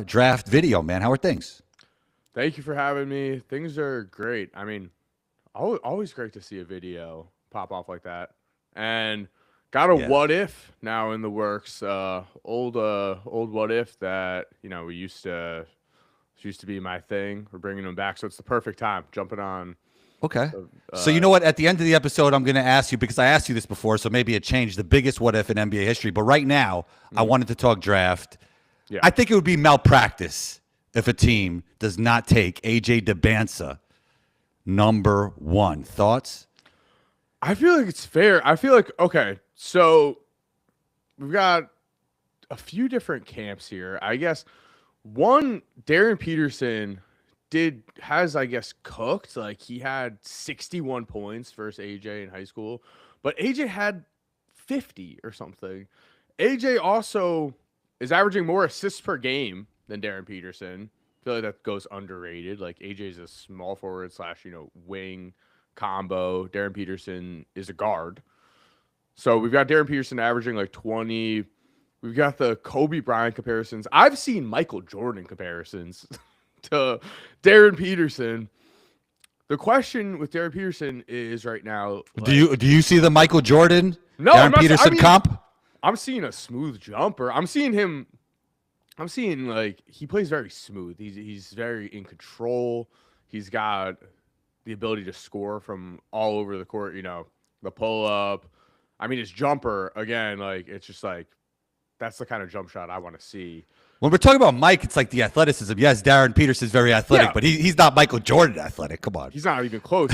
draft video, man. How are things? Thank you for having me. Things are great. I mean, always great to see a video pop off like that. And got a Yeah. what if now in the works. Old what if that we used to be my thing. We're bringing them back, so it's the perfect time jumping on. Okay. So you Uh, know what? At the end of the episode, I'm going to ask you because I asked you this before, so maybe it changed the biggest what if in NBA history. But right now, I mm, wanted to talk draft. yeah, I think it would be malpractice if a team does not take AJ DeBansa number one. Thoughts? I feel like it's fair. I feel like okay, so we've got a few different camps here. I guess one, Darren Peterson has I guess cooked. Like he had 61 points versus AJ in high school, but AJ had 50 or something. AJ also is averaging more assists per game than Darren Peterson. I feel like that goes underrated. Like AJ's a small forward slash wing combo. Darren Peterson is a guard. So we've got Darren Peterson averaging like 20. We've got the Kobe Bryant comparisons. I've seen Michael Jordan comparisons to Darren Peterson. The question with Darren Peterson is right now, Do like, you see the Michael Jordan, no, I'm Darren not. I Peterson mean, comp? I'm seeing a smooth jumper. I'm seeing him. I'm seeing like he plays very smooth. He's very in control. He's got the ability to score from all over the court. The pull up. I mean, his jumper again. Like it's just like that's the kind of jump shot I want to see. When we're talking about Mike, it's like the athleticism. Yes, Darren Peterson's very athletic, Yeah, but he's not Michael Jordan athletic. Come on. he's not even close.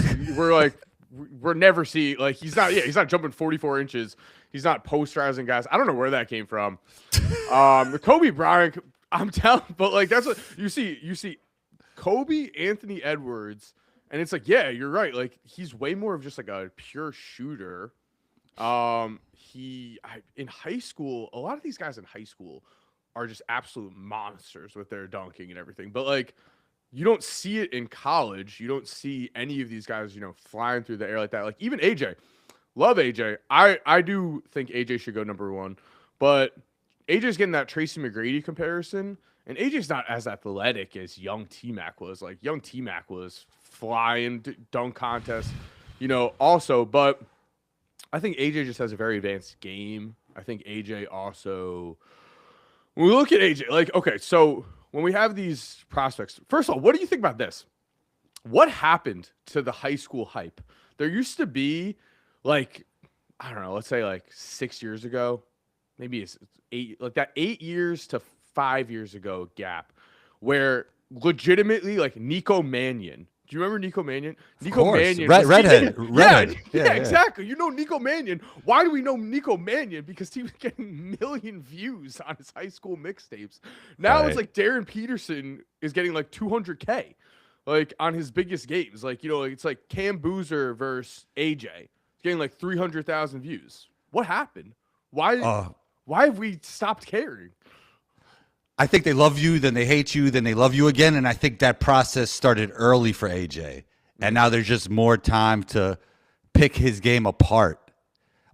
We're never seeing like he's not. Yeah, he's not jumping 44 inches. He's not posterizing guys. I don't know where that came from. The Kobe Bryant. I'm telling, but like that's what you see. You see Kobe, Anthony Edwards, and it's like, yeah, you're right. Like he's way more of just like a pure shooter. In high school, a lot of these guys in high school are just absolute monsters with their dunking and everything. But like, you don't see it in college. You don't see any of these guys, flying through the air like that. Like even AJ, love AJ. I do think AJ should go number one, but AJ's getting that Tracy McGrady comparison, and AJ's not as athletic as young T Mac was. Like young T Mac was flying dunk contest, also, but I think AJ just has a very advanced game. I think AJ also, when we look at AJ, like, okay, so when we have these prospects, first of all, what do you think about this? What happened to the high school hype? There used to be, like, I don't know, let's say like 6 years ago, maybe it's 8, like that 8 years to 5 years ago gap where legitimately, like, Nico Mannion. Do you remember Nico Mannion? Of Nico course, Mannion was redhead, yeah, redhead. yeah, exactly. You know Nico Mannion. Why do we know Nico Mannion? Because he was getting million views on his high school mixtapes. Now it's Right. like Darren Peterson is getting like 200K, like on his biggest games. Like it's like Cam Boozer versus AJ. It's getting like 300,000 views. What happened? Why? Uh, Why have we stopped caring? I think they love you, then they hate you, then they love you again. And I think that process started early for AJ. And now there's just more time to pick his game apart.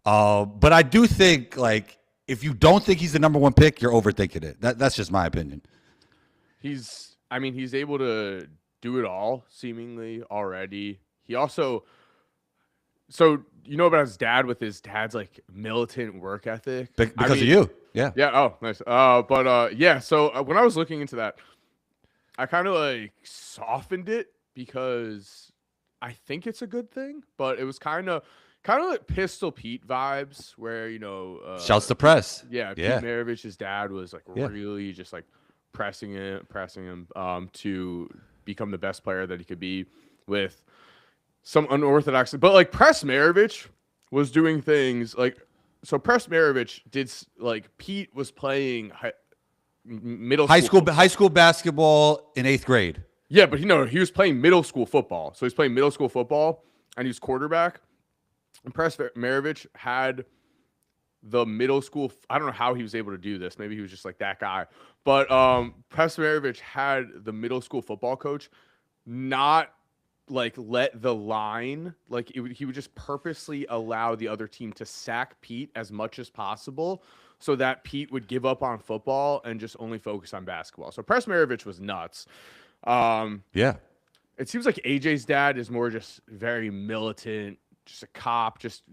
But I do think, like, if you don't think he's the number one pick, you're overthinking it. That's just my opinion. I mean, he's able to do it all seemingly already. He also, so about his dad with his dad's like militant work ethic. Because of you. Yeah. Yeah. Oh, nice. Yeah. So when I was looking into that, I kind of like softened it because I think it's a good thing, but it was kind of like Pistol Pete vibes, where Shouts to press. yeah, Yeah. Pete Maravich's dad was like Yeah. really just like pressing him to become the best player that he could be with some unorthodox. But like Press Maravich was doing things like, so Press Maravich did like Pete was playing middle school. High school basketball in 8th grade. Yeah, but he was playing middle school football. So he's playing middle school football and he was quarterback. And Press Maravich had the middle school. I don't know how he was able to do this. Maybe he was just like that guy. But Press Maravich had the middle school football coach not like let the line, like he would just purposely allow the other team to sack Pete as much as possible so that Pete would give up on football and just only focus on basketball. So Presmarovich was nuts. Yeah. It seems like AJ's dad is more just very militant, just a cop, just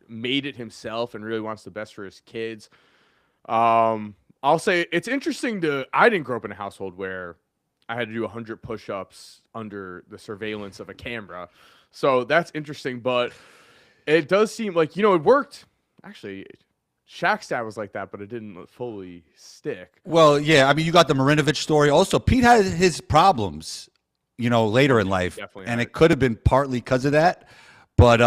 made it himself and really wants the best for his kids. I'll say it's interesting I didn't grow up in a household where I had to do 100 push-ups under the surveillance of a camera. So that's interesting, but it does seem like, it worked. Actually, Shaq's dad was like that, but it didn't fully stick. Well, yeah, I mean, you got the Marinovich story. Also, Pete had his problems, later in life, and it could have been partly because of that. But,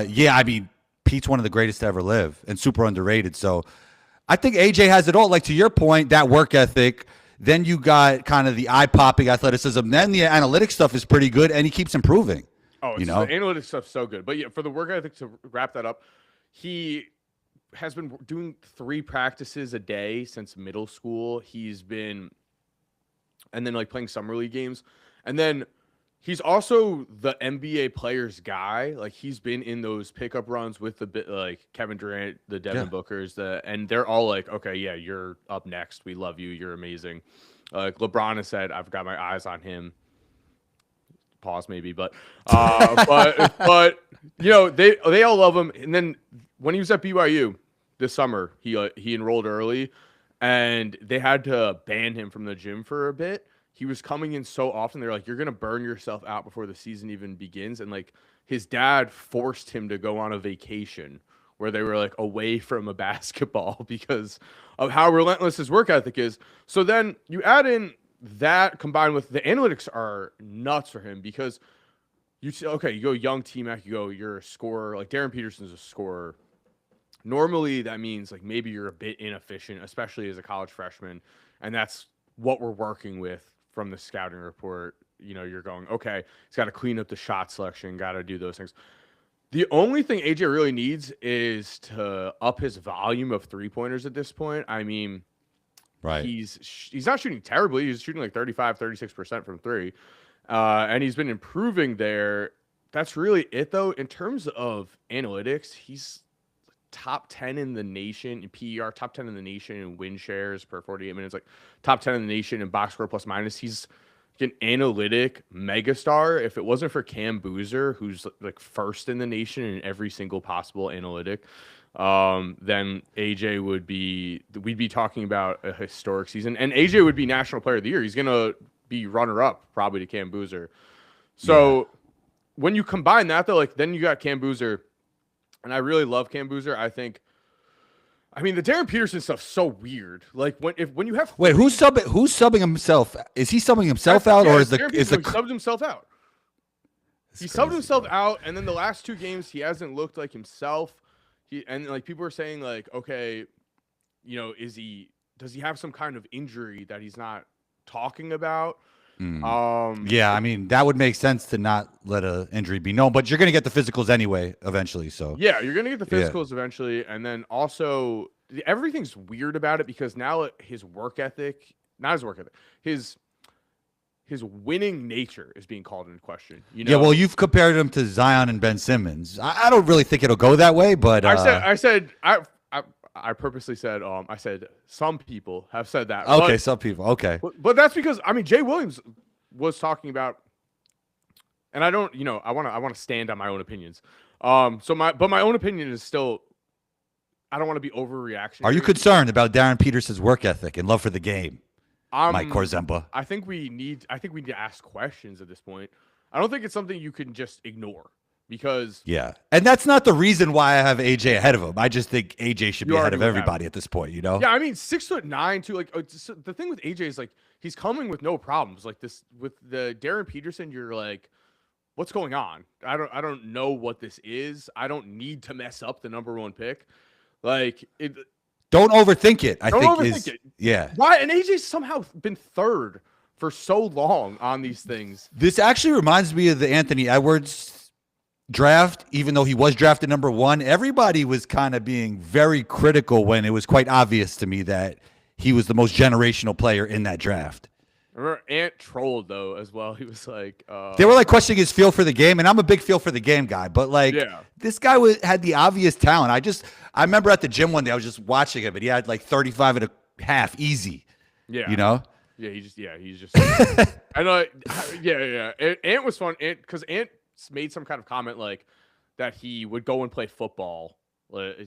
yeah, I mean, Pete's one of the greatest to ever live and super underrated. So I think AJ has it all. Like, to your point, that work ethic. Then you got kind of the eye-popping athleticism. Then the analytics stuff is pretty good, and he keeps improving. Oh, the analytics stuff's so good. But, yeah, for the work ethic, to wrap that up, he has been doing 3 practices a day since middle school. And then like playing summer league games. And then he's also the NBA players guy. Like he's been in those pickup runs with like Kevin Durant, the Devin Bookers, and they're all like, okay, yeah, you're up next. We love you. You're amazing. Like LeBron has said, I've got my eyes on him. Pause maybe, but they all love him. And then when he was at BYU this summer, he enrolled early, and they had to ban him from the gym for a bit. He was coming in so often. They're like, you're going to burn yourself out before the season even begins. And like his dad forced him to go on a vacation where they were like away from a basketball because of how relentless his work ethic is. So then you add in that combined with the analytics are nuts for him because you say, okay, you go young T-Mac, you're a scorer. Like Darren Peterson's a scorer. Normally that means like maybe you're a bit inefficient, especially as a college freshman. And that's what we're working with from the scouting report. You're going, okay, he's got to clean up the shot selection, got to do those things. The only thing AJ really needs is to up his volume of 3-pointers at this point. I mean, right. He's not shooting terribly. He's shooting like 35, 36% from 3. And he's been improving there. That's really it, though. In terms of analytics, he's top 10 in the nation in PER, top 10 in the nation in win shares per 48 minutes, like top 10 in the nation in box score plus minus. He's an analytic megastar. If it wasn't for Cam Boozer, who's like first in the nation in every single possible analytic, then we'd be talking about a historic season, and AJ would be National Player of the Year. He's going to be runner up probably to Cam Boozer. So when you combine that though, like then you got Cam Boozer. And I really love Cam Boozer. I mean, the Darren Peterson stuff's so weird. Like when you have who's subbing himself? Is he subbing himself out, or is he subbed himself out? He subbed himself out, and then the last 2 games he hasn't looked like himself. Like people are saying like, okay, does he have some kind of injury that he's not talking about? Yeah, I mean that would make sense to not let an injury be known, but you're going to get the physicals anyway eventually. So yeah, you're going to get the physicals eventually, and then also everything's weird about it because now his work ethic, not his work ethic, his winning nature is being called into question. Yeah, well, you've compared him to Zion and Ben Simmons. I don't really think it'll go that way, but I purposely said, I said some people have said that. Okay, some people. Okay. But that's because, I mean, Jay Williams was talking about, and I don't, I want to stand on my own opinions. But my own opinion is still, I don't want to be overreactionary. Are you concerned about Darren Peterson's work ethic and love for the game? Mike Korzemba. I think we need to ask questions at this point. I don't think it's something you can just ignore. Because and that's not the reason why I have AJ ahead of him. I just think AJ should be ahead of everybody at this point. Yeah, I mean 6'9" too. Like the thing with AJ is like he's coming with no problems. Like this with the Darren Peterson, you're like, what's going on? I don't know what this is. I don't need to mess up the number 1 pick. Like it. Don't overthink it. Don't overthink it. Yeah. Why? And AJ's somehow been 3rd for so long on these things. This actually reminds me of the Anthony Edwards draft. Even though he was drafted number 1, everybody was kind of being very critical when it was quite obvious to me that he was the most generational player in that draft. I remember Ant trolled though as well. He was like, They were like questioning his feel for the game, and I'm a big feel for the game guy, but like yeah, this guy had the obvious talent. I remember at the gym one day I was just watching him, and he had like 35 and a half easy. You yeah, know? he's just. I know, yeah. Ant was fun, because Ant made some kind of comment like that he would go and play football.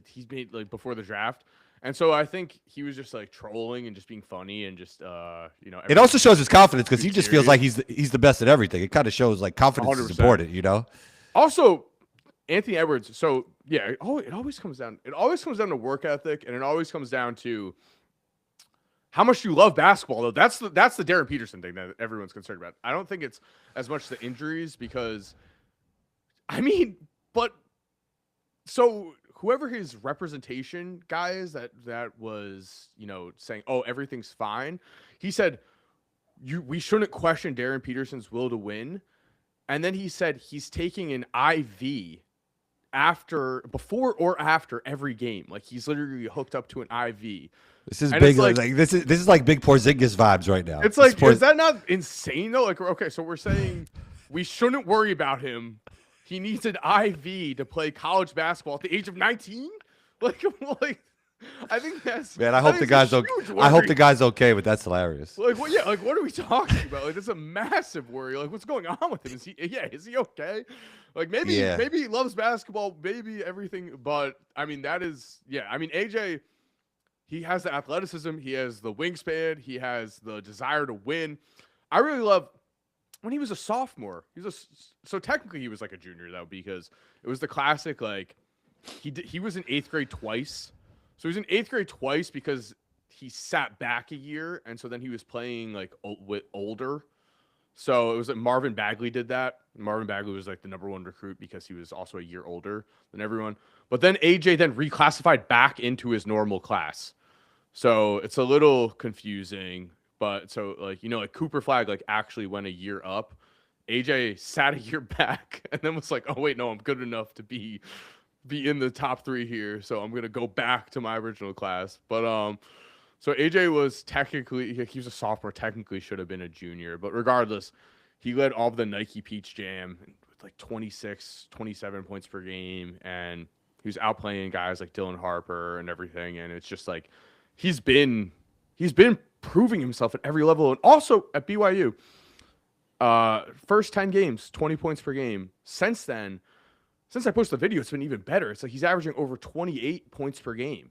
He's made like before the draft. And so I think he was just like trolling and just being funny and just It also shows his confidence because too he just feels like serious. he's the best at everything. It kind of shows like confidence is 100%. important, you know? Also, Anthony Edwards. So yeah, it always comes down. It always comes down to work ethic, and it always comes down to how much you love basketball. Though that's the Darren Peterson thing that everyone's concerned about. I don't think it's as much the injuries because, I mean, but so whoever his representation guy is that was saying, oh, everything's fine. He said we shouldn't question Darren Peterson's will to win. And then he said he's taking an IV before or after every game. Like he's literally hooked up to an IV. This is And big. it's like, This is like big Porzingis vibes right now. it's like, is that not insane though? Like, okay, so we're saying we shouldn't worry about him. He needs an IV to play college basketball at the age of 19. Like, I think that's Man, I hope the guy's okay. I hope the guy's okay, but that's hilarious. Like, well, yeah, like what are we talking about? Like, that's a massive worry. Like, what's going on with him? Is he okay? Like, maybe he loves basketball, maybe everything, but I mean, that is, yeah. I mean, AJ, he has the athleticism, he has the wingspan, he has the desire to win. I really love when he was a sophomore. So technically he was like a junior though, because it was the classic like he was in 8th grade twice. So he was in 8th grade twice because he sat back a year, and so then he was playing like with older. So it was like Marvin Bagley did that. Marvin Bagley was like the #1 recruit because he was also a year older than everyone. But then AJ then reclassified back into his normal class. So it's a little confusing. But so like like Cooper Flag like actually went a year up. AJ sat a year back and then was like, oh wait, no, I'm good enough to be in the top 3 here, so I'm gonna go back to my original class. But so AJ was technically he was a sophomore, technically should have been a junior, but regardless, he led all of the Nike Peach Jam with like 26, 27 points per game, and he was outplaying guys like Dylan Harper and everything. And it's just like he's been proving himself at every level, and also at BYU. First 10 games, 20 points per game. Since then, since I posted the video, it's been even better. It's like he's averaging over 28 points per game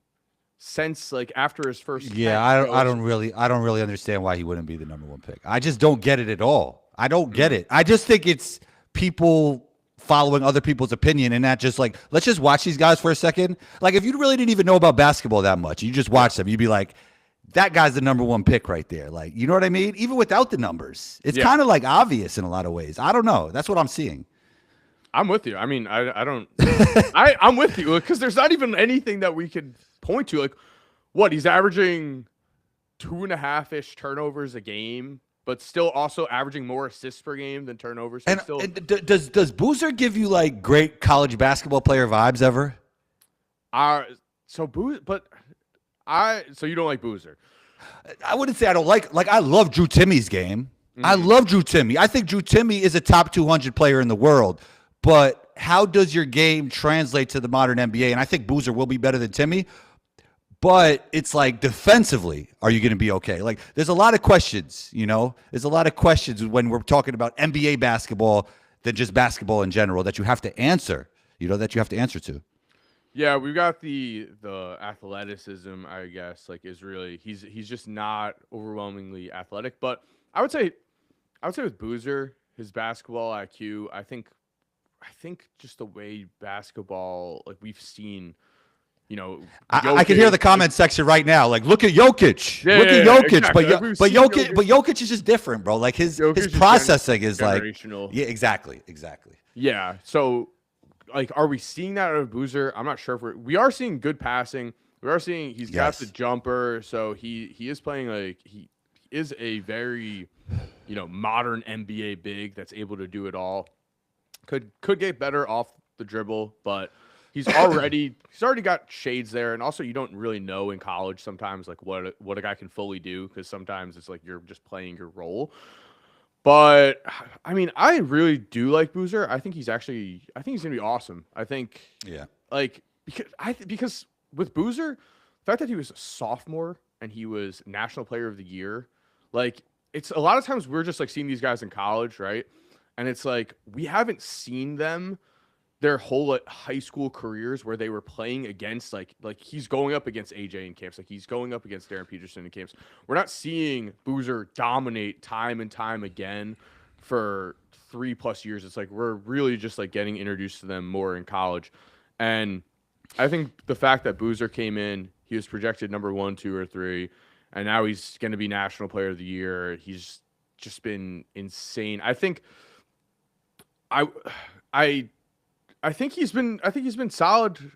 since like after his first. Yeah, I don't really understand why he wouldn't be the #1 pick. I just don't get it at all. I don't get it. I just think it's people following other people's opinion and not just like, let's just watch these guys for a second. Like if you really didn't even know about basketball that much, you just watch them, you'd be like, that guy's the #1 pick right there. Like, you know what I mean? Even without the numbers, it's kind of like obvious in a lot of ways. I don't know. That's what I'm seeing. I'm with you. I mean, I don't. I'm with you because there's not even anything that we could point to. Like, what he's averaging 2.5-ish turnovers a game, but still also averaging more assists per game than turnovers. So and does Boozer give you like great college basketball player vibes ever? So you don't like Boozer? I wouldn't say I don't like I love Drew Timmy's game. Mm-hmm. I love Drew Timmy. I think Drew Timmy is a top 200 player in the world. But how does your game translate to the modern NBA? And I think Boozer will be better than Timmy. But it's like defensively, are you going to be okay? Like there's a lot of questions, There's a lot of questions when we're talking about NBA basketball than just basketball in general that you have to answer, that you have to answer to. Yeah, we've got the athleticism, I guess, like is really he's just not overwhelmingly athletic. But I would say with Boozer, his basketball IQ, I think just the way basketball, like we've seen, I can hear the comment section right now. Like, look at Jokic. Look at Jokic. Exactly. But Jokic is just different, bro. Like his processing is like, yeah, exactly. Yeah. So, like, are we seeing that out of Boozer? I'm not sure if we are seeing good passing. We are seeing he's got the jumper. So he is playing like he is a very, modern NBA big that's able to do it all. Could get better off the dribble, but he's already got shades there, and also you don't really know in college sometimes like what a guy can fully do, because sometimes it's like you're just playing your role. But I mean, I really do like Boozer. I think he's gonna be awesome. I think Yeah. like because with Boozer, the fact that he was a sophomore and he was National Player of the Year, like it's a lot of times we're just like seeing these guys in college, right? And it's like we haven't seen them their whole like, high school careers where they were playing against like he's going up against AJ in camps, like he's going up against Darren Peterson in camps. We're not seeing Boozer dominate time and time again for 3+ years. It's like we're really just like getting introduced to them more in college. And I think the fact that Boozer came in, he was projected number 1, 2, or 3, and now he's going to be National Player of the Year. He's just been insane. I think he's been solid.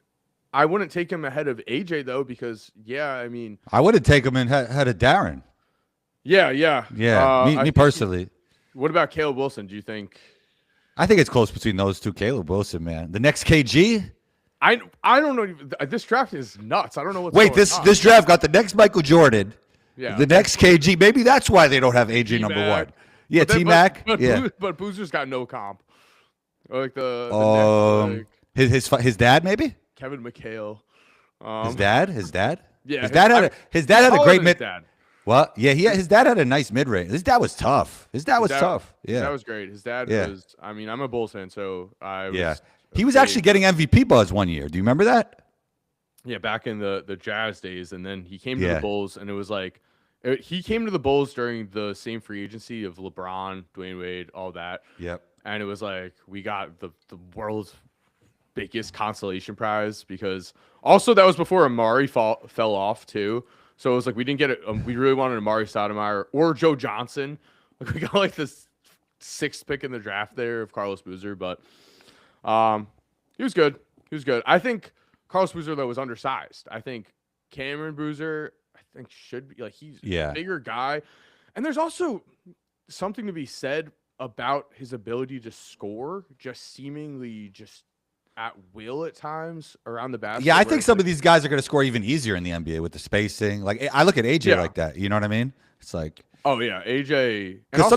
I wouldn't take him ahead of AJ though, because I mean, I wouldn't take him ahead of Darren. Yeah. Me personally. What about Caleb Wilson? Do you think? I think it's close between those two. Caleb Wilson, man. The next KG? I don't know. This draft is nuts. I don't know what's Wait, going on. this draft got the next Michael Jordan. Yeah. The next KG. Maybe that's why they don't have AJ T-Mac. number 1. Yeah, But then- T-Mac. But, Yeah. but Boozer's got no comp. Like the next, like his dad maybe? Kevin McHale. His dad? Yeah, His dad had a great mid. dad. Well, yeah, his dad had a nice mid range. His dad was tough. His dad was tough. Yeah. That was great. His dad Yeah. was. I mean, I'm a Bulls fan, so I was. Yeah. He was actually getting MVP buzz one year. Do you remember that? Yeah, back in the Jazz days, and then he came to Yeah. the Bulls, and it was like he came to the Bulls during the same free agency of LeBron, Dwayne Wade, all that. Yep. And it was like we got the world's biggest consolation prize, because also that was before Amari fell off too. So it was like we didn't get it. We really wanted Amari Stoudemire or Joe Johnson. Like we got like this 6th pick in the draft there of Carlos Boozer, but he was good. He was good. I think Carlos Boozer though was undersized. I think Cameron Boozer, should be like he's a bigger guy, and there's also something to be said about his ability to score, just seemingly just at will at times around the basket. Yeah, I think some of these guys are going to score even easier in the NBA with the spacing. Like I look at AJ like that. You know what I mean? It's like, oh yeah, AJ. Because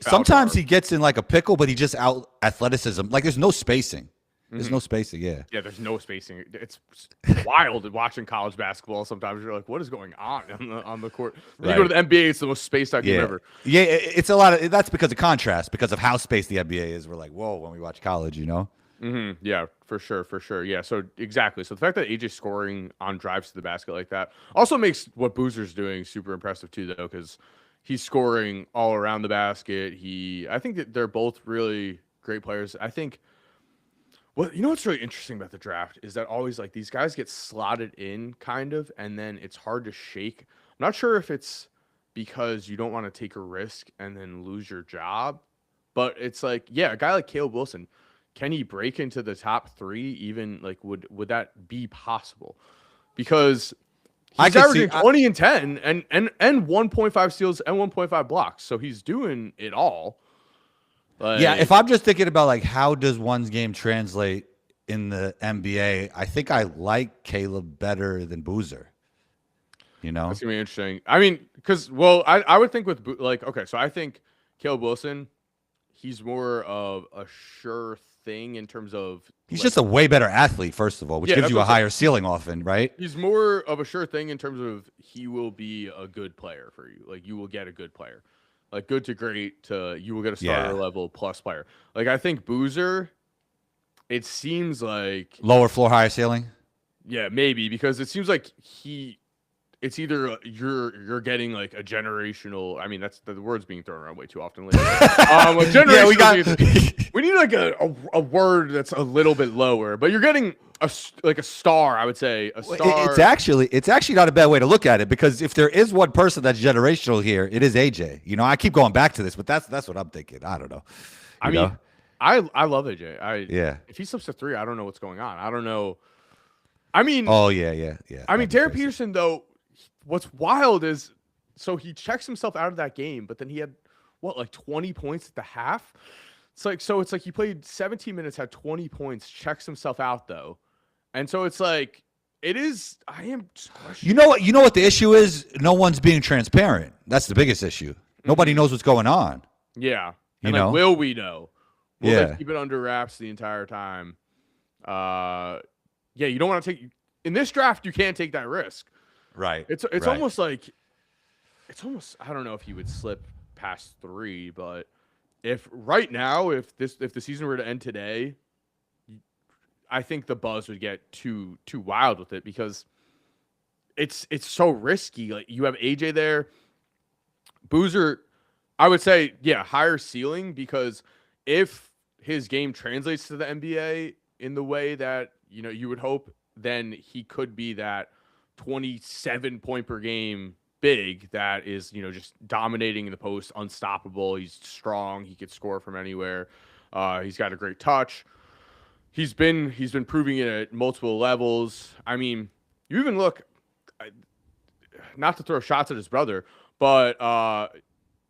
sometimes he gets in like a pickle, but he just out athleticism. Like there's no spacing. There's no spacing. Yeah. Yeah, there's no spacing. It's wild watching college basketball. Sometimes you're like, what is going on the court? When you go to the NBA, it's the most spaced out game ever. Yeah, it's a lot of that's because of contrast, because of how spaced the NBA is. We're like, whoa, when we watch college, you know. Yeah, for sure. Yeah, so exactly. So the fact that AJ's scoring on drives to the basket like that also makes what Boozer's doing super impressive too, though, because he's scoring all around the basket. I think that they're both really great players. I think. Well, you know what's really interesting about the draft is that always like these guys get slotted in kind of, and then it's hard to shake. I'm not sure if it's because you don't want to take a risk and then lose your job, but it's like, yeah, a guy like Caleb Wilson, can he break into the top 3? Even like, would that be possible? Because he's averaging 20 and 10 and 1.5 steals and 1.5 blocks, so he's doing it all. Like, yeah, if I'm just thinking about like how does one's game translate in the NBA, I think I like Caleb better than Boozer. You know, that's gonna be interesting. I mean, because I would think with like so I think Caleb Wilson, he's more of a sure thing in terms of he's just a way better athlete, first of all, which gives you a higher ceiling often, right? He's more of a sure thing in terms of he will be a good player for you. Like you will get a good player. Like good to great to you will get a starter level plus player. Like I think Boozer, it seems like lower floor, higher ceiling. Yeah, maybe, because it seems like it's either you're getting like a generational. I mean, that's the word's being thrown around way too often lately. We need like a word that's a little bit lower, but you're getting a star. I would say a star. It's actually not a bad way to look at it, because if there is one person that's generational here, it is AJ. You know, I keep going back to this, but that's what I'm thinking. I don't know. I mean, I love AJ. If he slips to 3, I don't know what's going on. I don't know. I mean, oh yeah. I mean, Darren Peterson though. What's wild is, so he checks himself out of that game, but then he had like 20 points at the half. It's like he played 17 minutes, had 20 points, checks himself out though, And so it's like, it is. I am just questioning. You know what the issue is? No one's being transparent. That's the biggest issue. Nobody knows what's going on. Yeah. You And like, know? will we know? Will Yeah. they keep it under wraps the entire time? Yeah, you don't want to take in this draft. You can't take that risk. Right. It's right. almost like I don't know if he would slip past 3, but if right now if the season were to end today, I think the buzz would get too wild with it because it's so risky. Like you have AJ there, Boozer. I would say higher ceiling because if his game translates to the NBA in the way that you would hope, then he could be that 27 point per game big that is just dominating in the post, unstoppable. He's strong. He could score from anywhere. He's got a great touch. He's been proving it at multiple levels. I mean, you even look, not to throw shots at his brother, but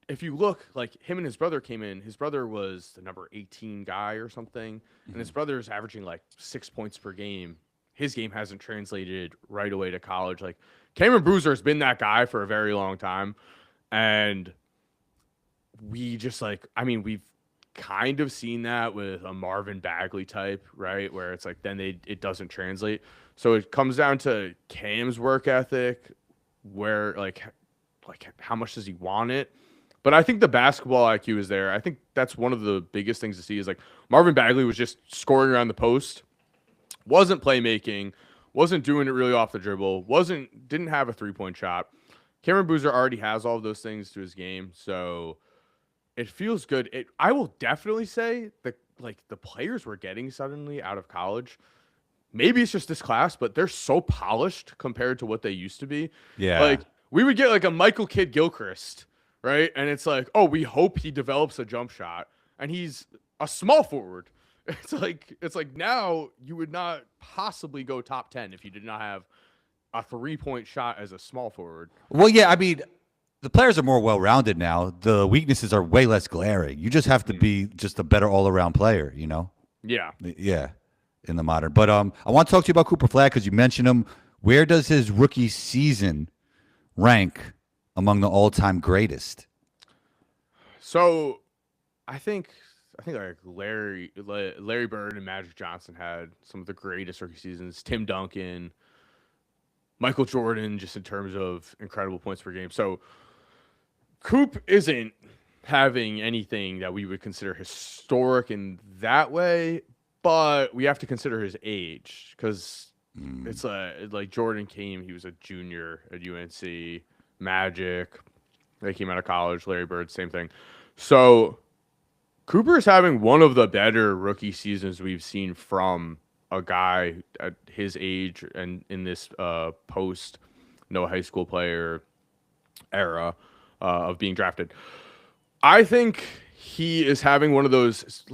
if you look, like him and his brother came in, his brother was the number 18 guy or something, and his brother is averaging like 6 points per game. His game hasn't translated right away to college. Like Cameron Boozer has been that guy for a very long time, and we've kind of seen that with a Marvin Bagley type, right? Where it's like then it doesn't translate. So it comes down to Cam's work ethic, where like how much does he want it? But I think the basketball IQ is there. I think that's one of the biggest things to see is like Marvin Bagley was just scoring around the post, wasn't playmaking, wasn't doing it really off the dribble, didn't have a 3-point shot. Cameron Boozer already has all of those things to his game, so it feels good. I will definitely say that like the players we're getting suddenly out of college, maybe it's just this class, but they're so polished compared to what they used to be. Yeah. Like we would get like a Michael Kidd Gilchrist, right? And it's like, oh, we hope he develops a jump shot, and he's a small forward. It's like now you would not possibly go top 10 if you did not have a 3-point shot as a small forward. Well, yeah, I mean, the players are more well-rounded now. The weaknesses are way less glaring. You just have to be just a better all-around player, Yeah. Yeah, in the modern. But I want to talk to you about Cooper Flag because you mentioned him. Where does his rookie season rank among the all-time greatest? So, I think like Larry Bird and Magic Johnson had some of the greatest rookie seasons. Tim Duncan, Michael Jordan, just in terms of incredible points per game. So, Coop isn't having anything that we would consider historic in that way, but we have to consider his age because it's like Jordan came, he was a junior at UNC. Magic, they came out of college. Larry Bird, same thing. So Cooper is having one of the better rookie seasons we've seen from a guy at his age and in this post no high school player era of being drafted. I think he is having one of those.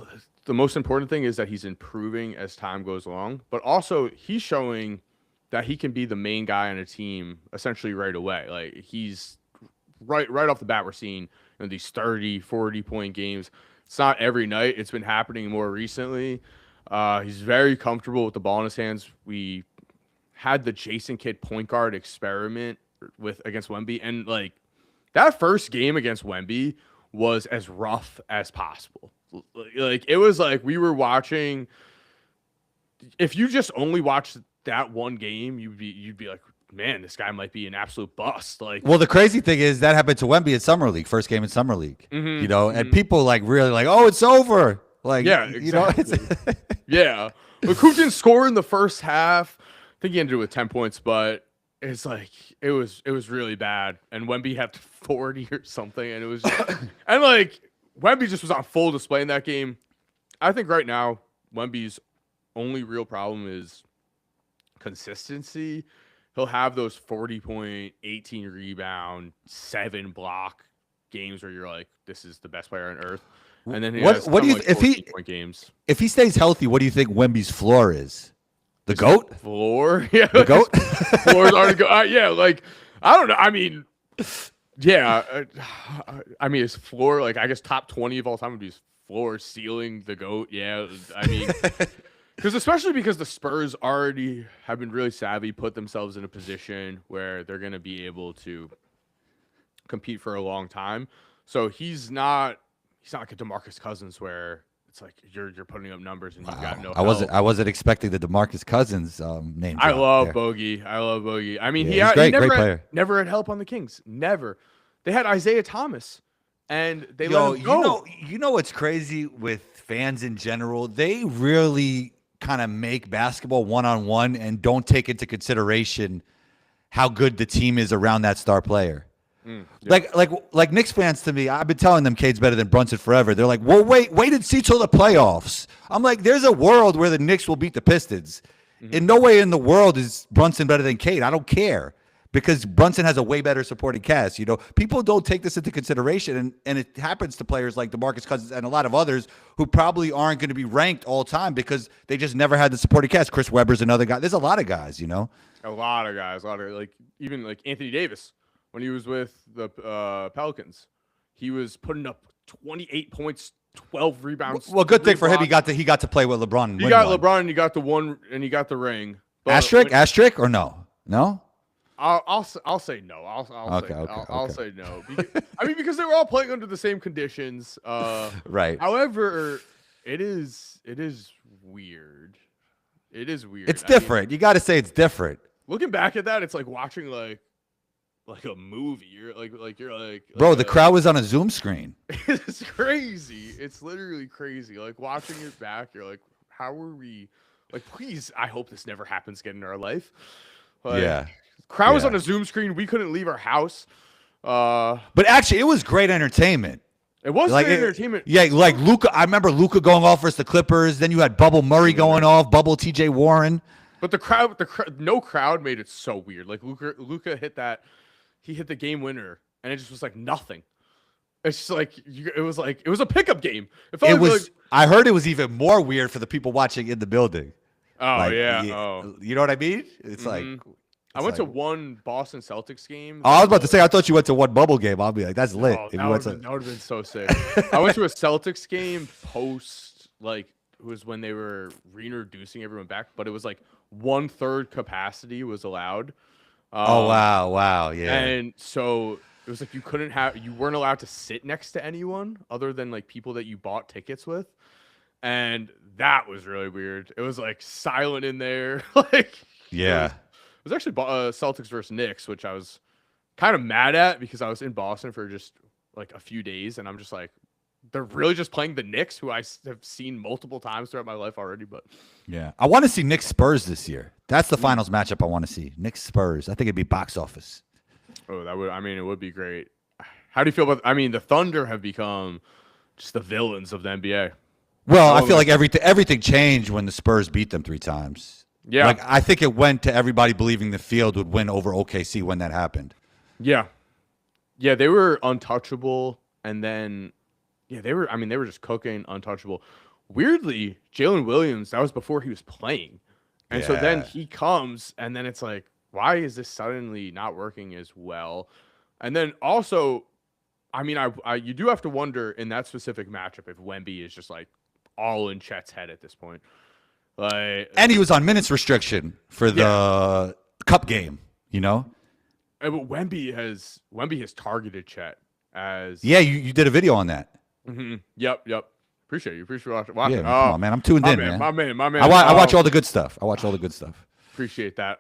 The most important thing is that he's improving as time goes along, but also he's showing that he can be the main guy on a team essentially right away. Like he's right off the bat, we're seeing these 30, 40-point games. It's not every night. It's been happening more recently. He's very comfortable with the ball in his hands. We had the Jason Kidd point guard experiment against Wemby, and like that first game against Wemby was as rough as possible. Like it was like we were watching. If you just only watched that one game, you'd be like, man, this guy might be an absolute bust. Like, well, the crazy thing is that happened to Wemby in Summer League, first game in Summer League. And people like really like, oh, it's over. Like, yeah, exactly. Yeah, but Coop didn't score in the first half. I think he ended with 10 points, but it's like it was really bad. And Wemby had 40 or something, and it was and like Wemby just was on full display in that game. I think right now Wemby's only real problem is consistency. He'll have those 40-point, 18 rebound, 7 block games where you're like, this is the best player on earth. And then what do you if he point games. If he stays healthy, what do you think Wemby's floor is? The GOAT? Floor? Yeah. The GOAT? Floors are the GOAT. Yeah, like I don't know. I mean, yeah. I mean, his floor, like I guess top 20 of all time would be his floor, ceiling, the GOAT. Yeah. I mean, especially because the Spurs already have been really savvy, put themselves in a position where they're going to be able to compete for a long time. So he's not like a DeMarcus Cousins where it's like you're putting up numbers and you've got no help. I wasn't expecting the DeMarcus Cousins name drop I love there. Bogey. I mean, Yeah, he's great, great player. never had help on the Kings. Never. They had Isaiah Thomas, and they let him go. You know what's crazy with fans in general? They really kind of make basketball one-on-one and don't take into consideration how good the team is around that star player. Yeah. Like Knicks fans to me, I've been telling them Cade's better than Brunson forever. They're like, well, wait and see till the playoffs. I'm like, there's a world where the Knicks will beat the Pistons. In no way in the world is Brunson better than Cade. I don't care because Brunson has a way better supporting cast. You know, people don't take this into consideration, and it happens to players like DeMarcus Cousins and a lot of others who probably aren't going to be ranked all time because they just never had the supporting cast. Chris Webber's another guy. There's a lot of guys, you know. A lot of guys, even like Anthony Davis. When he was with the Pelicans, he was putting up 28 points, 12 rebounds. Well, good thing for him, he got to play with LeBron. He got LeBron, and he got the one, and he got the ring. Asterisk or no? No. I'll say no. I'll say no. Because they were all playing under the same conditions. Right. However, it is weird. It is weird. It's different. You got to say it's different. Looking back at that, it's like watching like a movie. You're like bro, the crowd was on a Zoom screen. It's crazy. It's literally crazy. Like watching it back, you're like, how are we? Like, please, I hope this never happens again in our life. Like, yeah. Crowd was on a Zoom screen. We couldn't leave our house. But actually, it was great entertainment. It was like great entertainment. Yeah, like Luka. I remember Luka going off versus the Clippers. Then you had Bubble Murray going off, Bubble TJ Warren. But the crowd, no crowd made it so weird. Like Luka hit that. He hit the game winner, and it just was like nothing. It's just like it was a pickup game. It was. I heard it was even more weird for the people watching in the building. Oh you know what I mean? It's like I went to one Boston Celtics game. Oh, I was about to say I thought you went to one bubble game. I'll be like, that's lit. Oh, that would have been so sick. I went to a Celtics game post it was when they were reintroducing everyone back, but it was like 1/3 capacity was allowed. Oh wow, yeah. And so it was like you weren't allowed to sit next to anyone other than like people that you bought tickets with, and that was really weird. It was like silent in there, yeah. It was actually Celtics versus Knicks, which I was kind of mad at because I was in Boston for just like a few days, and I'm just like, they're really just playing the Knicks, who I have seen multiple times throughout my life already. But yeah, I want to see Knicks Spurs this year. That's the finals matchup I want to see. Knicks Spurs. I think it'd be box office. Oh, it would be great. How do you feel about? I mean, the Thunder have become just the villains of the NBA. Well, I feel like everything changed when the Spurs beat them 3 times. Yeah, like I think it went to everybody believing the field would win over OKC when that happened. Yeah, they were untouchable, and then. Yeah, they were just cooking, untouchable. Weirdly, Jalen Williams, that was before he was playing. And so then he comes, and then it's like, why is this suddenly not working as well? And then also, I mean, you do have to wonder in that specific matchup if Wemby is just like all in Chet's head at this point. And he was on minutes restriction for the cup game, you know? But Wemby has targeted Chet as... Yeah, you did a video on that. Mm-hmm. Yep. Appreciate watching. Yeah, come on, man. I'm tuned in, man. My man. I watch all the good stuff. Appreciate that.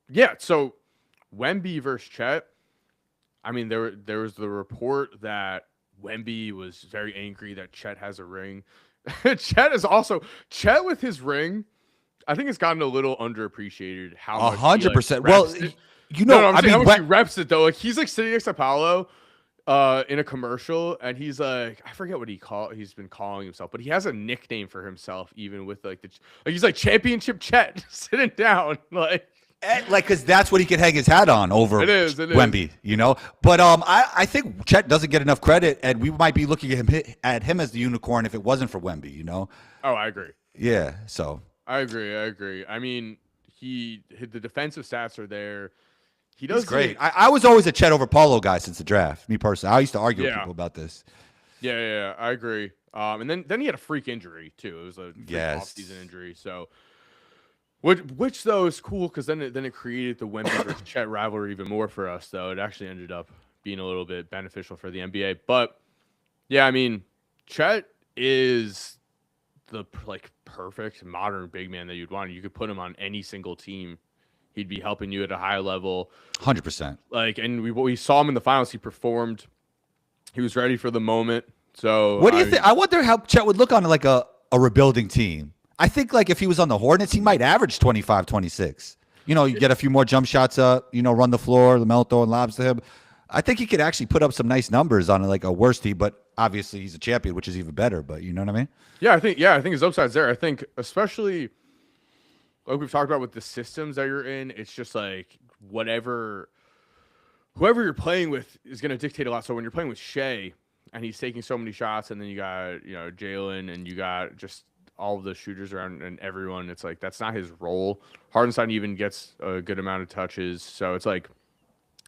Yeah. So Wemby versus Chet. I mean, there was the report that Wemby was very angry that Chet has a ring. Chet with his ring. I think it's gotten a little underappreciated. How 100%. Well, you know, how much he reps it though. Like he's like sitting next to Paolo. In a commercial, and he's like, I forget what he's been calling himself, but he has a nickname for himself, even with he's like Championship Chet sitting down, because that's what he can hang his hat on over Wemby, you know. But I think Chet doesn't get enough credit, and we might be looking at him as the unicorn if it wasn't for Wemby, you know. Oh, I agree. Yeah, so I agree. I mean, the defensive stats are there. He's great. I was always a Chet over Paulo guy since the draft. Me personally, I used to argue with people about this. Yeah, I agree. And then he had a freak injury too. It was a freak Yes. off-season injury. So which though is cool because then it created the Wemby versus Chet rivalry even more for us. Though it actually ended up being a little bit beneficial for the NBA. But yeah, I mean, Chet is the like perfect modern big man that you'd want. You could put him on any single team. He'd be helping you at a high level. 100%. Like, and we saw him in the finals. He performed. He was ready for the moment. So What do you think? I wonder how Chet would look on like a rebuilding team. I think like if he was on the Hornets, he might average 25, 26. You get a few more jump shots up, run the floor, LaMelo throwing lobs to him. I think he could actually put up some nice numbers on like a worse team, but obviously he's a champion, which is even better. But you know what I mean? I think his upside's there. I think especially like we've talked about with the systems that you're in, it's just like whoever you're playing with is going to dictate a lot. So when you're playing with Shea and he's taking so many shots, and then you got Jalen, and you got just all of the shooters around and everyone, it's like that's not his role. Hardenstein even gets a good amount of touches, so it's like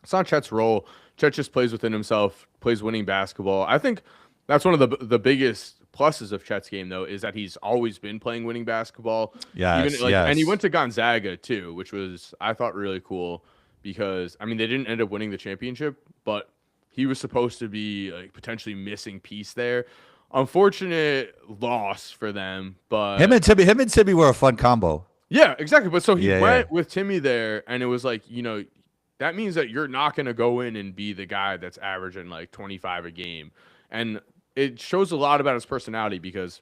it's not Chet's role. Chet just plays within himself, plays winning basketball. I think that's one of the biggest pluses of Chet's game, though, is that he's always been playing winning basketball. Yes, Even yes. and he went to Gonzaga too, which was I thought really cool because I mean they didn't end up winning the championship, but he was supposed to be like potentially missing piece there. Unfortunate loss for them, but Him and Timmy were a fun combo. yeah, exactly. But so he Yeah, yeah. went with Timmy there, and it was like, that means that you're not going to go in and be the guy that's averaging like 25 a game. And it shows a lot about his personality because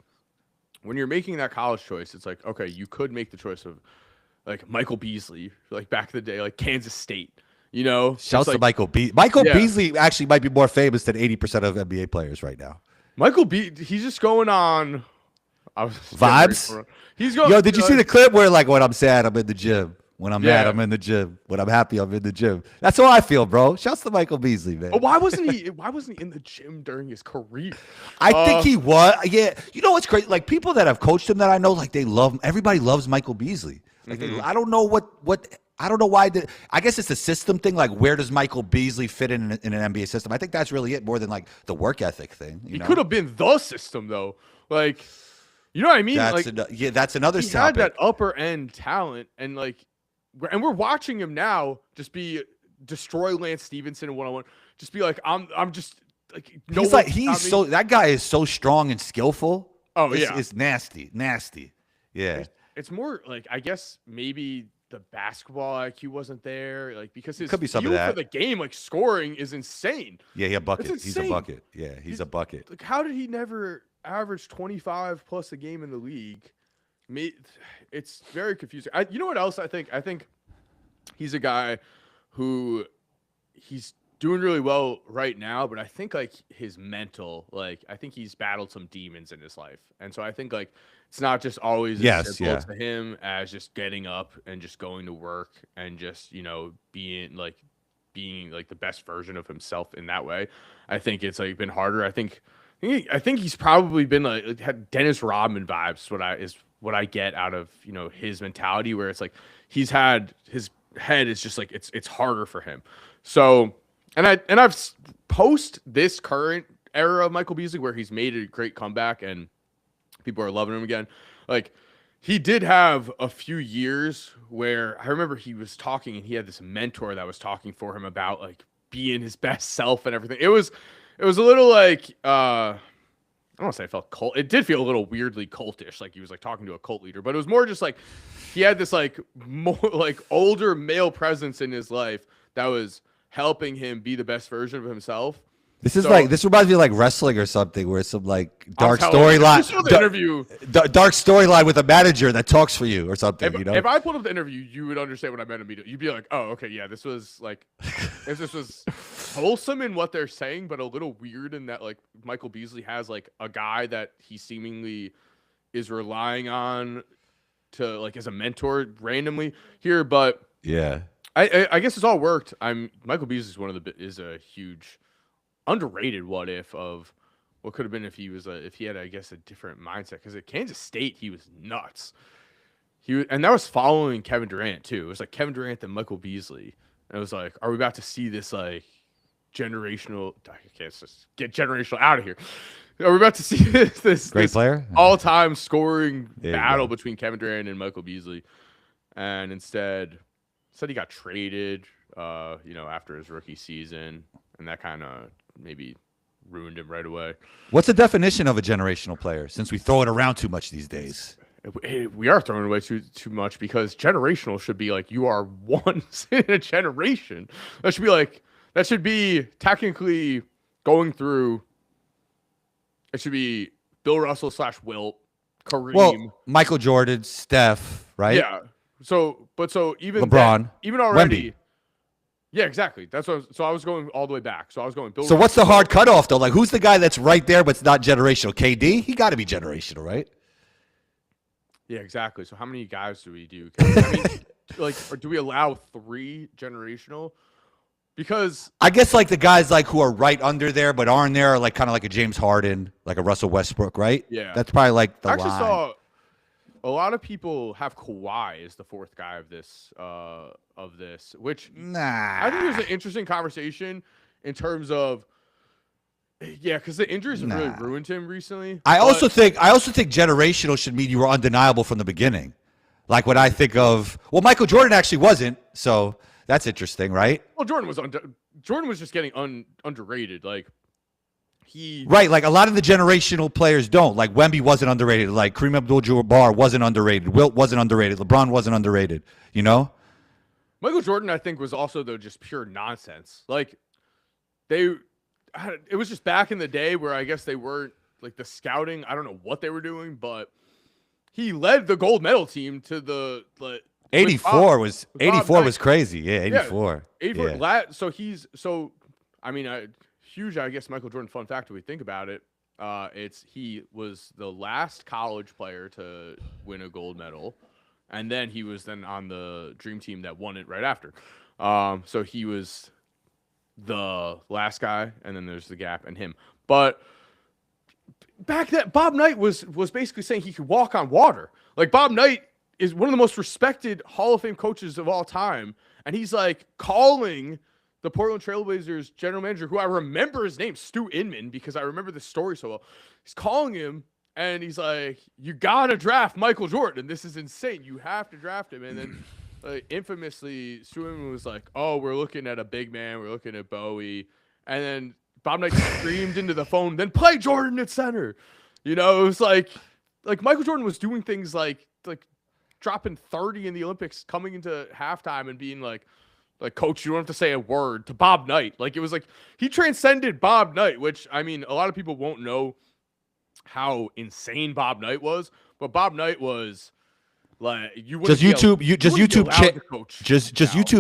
when you're making that college choice, it's like, okay, you could make the choice of like Michael Beasley, like back in the day, like Kansas State, Shouts like, to Michael Beasley. Michael yeah. Beasley actually might be more famous than 80% of NBA players right now. He's just going on Vibes? He's going. Yo, did you see the clip where like when I'm sad, I'm in the gym. When I'm mad, Yeah. I'm in the gym. When I'm happy, I'm in the gym. That's how I feel, bro. Shouts to Michael Beasley, man. Why wasn't he in the gym during his career? I think he was. Yeah. You know what's crazy? Like people that have coached him that I know, like they love him. Everybody loves Michael Beasley. Like I don't know what I don't know why. I guess it's a system thing. Like where does Michael Beasley fit in an NBA system? I think that's really it, more than like the work ethic thing. He could have been the system though. Like, you know what I mean? That's another he topic. had that upper end talent, and we're watching him now just destroy Lance Stevenson in 1-on-1. Just be like, I'm just like no. That guy is so strong and skillful. Oh it's nasty. Yeah. It's more like I guess maybe the basketball IQ wasn't there, like because his Could be some of feel that. for the game, like scoring, is insane. Yeah, he's a bucket. That's He's a insane. bucket. Yeah, he's a bucket. Like, how did he never average 25 plus a game in the league? It's very confusing. You know what else I think? I think he's a guy who he's doing really well right now, but I think like his mental, like I think he's battled some demons in his life, and so I think like it's not just always as simple to him as just getting up and just going to work and just being like the best version of himself in that way. I think it's like been harder. I think he's probably been like had Dennis Rodman vibes. What I get out of his mentality, where it's like he's had his head is just like it's harder for him. So and I've post this current era of Michael Beasley where he's made a great comeback and people are loving him again. Like he did have a few years where I remember he was talking and he had this mentor that was talking for him about like being his best self and everything. It was a little like I don't want to say it felt cult. It did feel a little weirdly cultish, like he was like talking to a cult leader, but it was more just like he had this like more like older male presence in his life that was helping him be the best version of himself. This reminds me of like wrestling or something, where it's some like dark storyline. Dark storyline with a manager that talks for you or something. If I pulled up the interview, you would understand what I meant immediately. You'd be like, "Oh, okay, yeah, this was like, this was wholesome in what they're saying, but a little weird in that like Michael Beasley has like a guy that he seemingly is relying on to like as a mentor randomly here, but yeah." I guess it's all worked. Michael Beasley's is a huge underrated what if of what could have been if he had I guess a different mindset, because at Kansas State he was nuts. And that was following Kevin Durant too. It was like Kevin Durant and Michael Beasley, and it was like, are we about to see this like generational. I can't just get generational out of here. We're about to see this Great player. all-time scoring There you battle go. between Kevin Durant and Michael Beasley, and instead he got traded, after his rookie season, and that kind of maybe ruined him right away. What's the definition of a generational player? Since we throw it around too much these days. We are throwing away too much, because generational should be like you are once in a generation. That should be technically going through. It should be Bill Russell / Wilt, Kareem. Well, Michael Jordan, Steph, right? Yeah. So even LeBron, even already. Wemby. Yeah, exactly. That's what. I was going all the way back. So I was going Bill. So what's the hard cutoff though? Like, who's the guy that's right there but's not generational? KD? He got to be generational, right? Yeah, exactly. So how many guys do we do? I mean, or do we allow 3 generational? Because I guess like the guys like who are right under there but aren't there are like kind of like a James Harden, like a Russell Westbrook, right? Yeah. That's probably like the I actually line. saw a lot of people have Kawhi as the 4th guy of this, which Nah. I think there's an interesting conversation in terms of, because the injuries have really ruined him recently. I also think generational should mean you were undeniable from the beginning. Like when I think of, well, Michael Jordan actually wasn't, so that's interesting, right? Well, Jordan was just getting underrated. Like right, like a lot of the generational players don't. Like Wemby wasn't underrated. Like Kareem Abdul-Jabbar wasn't underrated. Wilt wasn't underrated. LeBron wasn't underrated. You know? Michael Jordan, I think, was also though just pure nonsense. Like it was just back in the day where I guess they weren't like the scouting. I don't know what they were doing, but he led the gold medal team to the 84 was crazy. Yeah, 84. Yeah, 84. Yeah. I mean, huge, I guess, Michael Jordan fun fact if we think about it. He was the last college player to win a gold medal, and then he was on the dream team that won it right after. So he was the last guy, and then there's the gap and him. But back then, Bob Knight was basically saying he could walk on water. Like Bob Knight is one of the most respected Hall of Fame coaches of all time, and he's like calling the Portland Trailblazers general manager, who I remember his name, Stu Inman, because I remember this story so well. He's calling him, and he's like, "You gotta draft Michael Jordan. This is insane. You have to draft him." And then, infamously, Stu Inman was like, "Oh, we're looking at a big man. We're looking at Bowie." And then Bob Knight screamed into the phone, "Then play Jordan at center." It was like Michael Jordan was doing things like dropping 30 in the Olympics, coming into halftime and being like, "Coach, you don't have to say a word," to Bob Knight. Like, it was like he transcended Bob Knight, which, I mean, a lot of people won't know how insane Bob Knight was, but Bob Knight was like, YouTube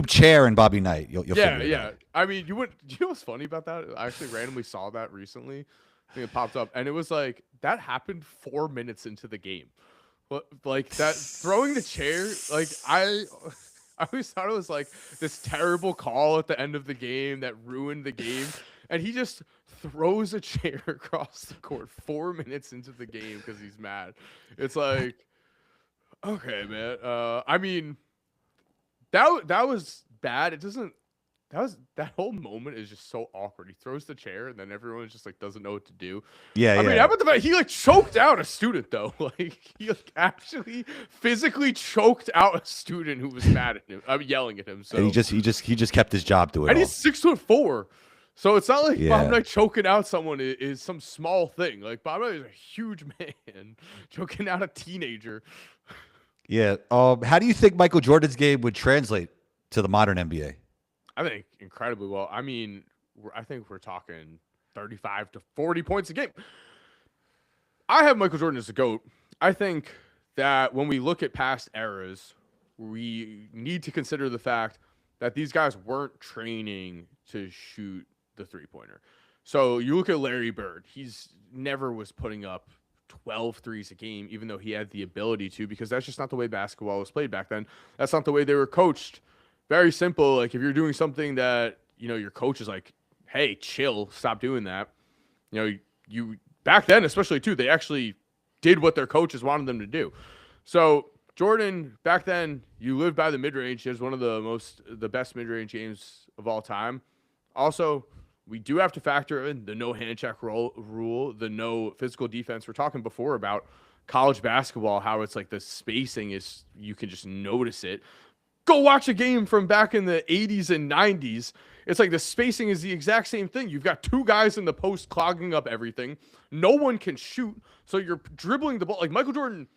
Chair and Bobby Knight. You'll figure it out. I mean, you know what's funny about that? I actually randomly saw that recently. I think it popped up, and it was like that happened 4 minutes into the game. Like that throwing the chair, like I always thought it was like this terrible call at the end of the game that ruined the game, and he just throws a chair across the court 4 minutes into the game because he's mad. It's like, okay, man. I mean, that was bad. That whole moment is just so awkward. He throws the chair, and then everyone just like doesn't know what to do. Yeah, I mean, how about the fact he choked out a student though? Like he actually physically choked out a student who was mad at him. I'm yelling at him. So and he just kept his job to it. And all. he's 6'4", so it's not like Bob Knight choking out someone is some small thing. Like Bob Knight is a huge man choking out a teenager. Yeah. How do you think Michael Jordan's game would translate to the modern NBA? I think incredibly well. I mean, I think we're talking 35 to 40 points a game. I have Michael Jordan as the GOAT. I think that when we look at past eras, we need to consider the fact that these guys weren't training to shoot the three-pointer. So you look at Larry Bird. He's never was putting up 12 threes a game, even though he had the ability to, because that's just not the way basketball was played back then. That's not the way they were coached. Very simple. Like if you're doing something that, your coach is like, "Hey, chill, stop doing that." You back then, especially too, they actually did what their coaches wanted them to do. So Jordan, back then, you lived by the mid-range. He has one of the best mid-range games of all time. Also, we do have to factor in the no hand check rule, the no physical defense. We're talking before about college basketball, how it's like the spacing is, you can just notice it. Go watch a game from back in the 80s and 90s. It's like the spacing is the exact same thing. You've got two guys in the post clogging up everything. No one can shoot. So you're dribbling the ball. Like Michael Jordan,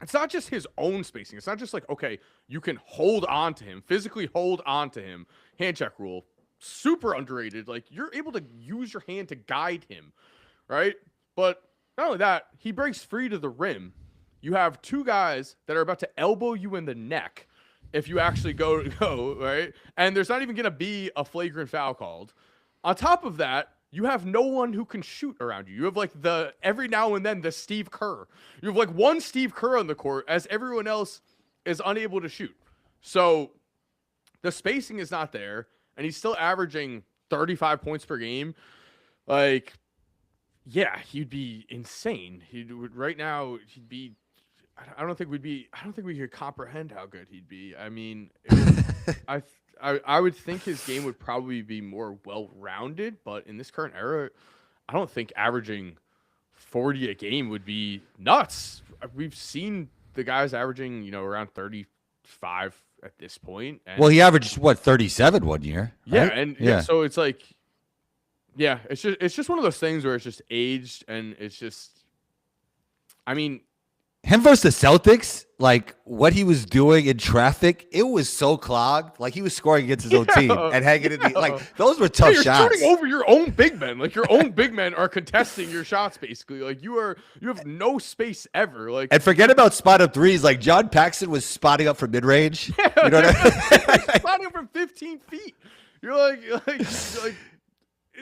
it's not just his own spacing. It's not just like, okay, you can hold on to him, physically hold on to him. Hand check rule, super underrated. Like, you're able to use your hand to guide him, right? But not only that, he breaks free to the rim. You have two guys that are about to elbow you in the neck if you actually go, right? And there's not even going to be a flagrant foul called. On top of that, you have no one who can shoot around you. You have like every now and then the Steve Kerr. You have like one Steve Kerr on the court as everyone else is unable to shoot. So the spacing is not there, and he's still averaging 35 points per game. Like, yeah, he'd be insane. Right now, he'd be. I don't think we could comprehend how good he'd be. I mean, I would think his game would probably be more well-rounded, but in this current era, I don't think averaging 40 a game would be nuts. We've seen the guys averaging, around 35 at this point. And well, he averaged 37 1 year. Yeah, right? and so it's like, yeah, it's just one of those things where it's just aged, and it's just, I mean, him versus the Celtics, like what he was doing in traffic, it was so clogged. Like he was scoring against his own team and hanging in the like those were tough you're shots. Shooting over your own big men. Like your own big men are contesting your shots basically. Like you have no space ever. Like, and forget about spot up threes. Like John Paxson was spotting up from mid range. Yeah, you know what I mean? spotting up from 15 feet. You're like it's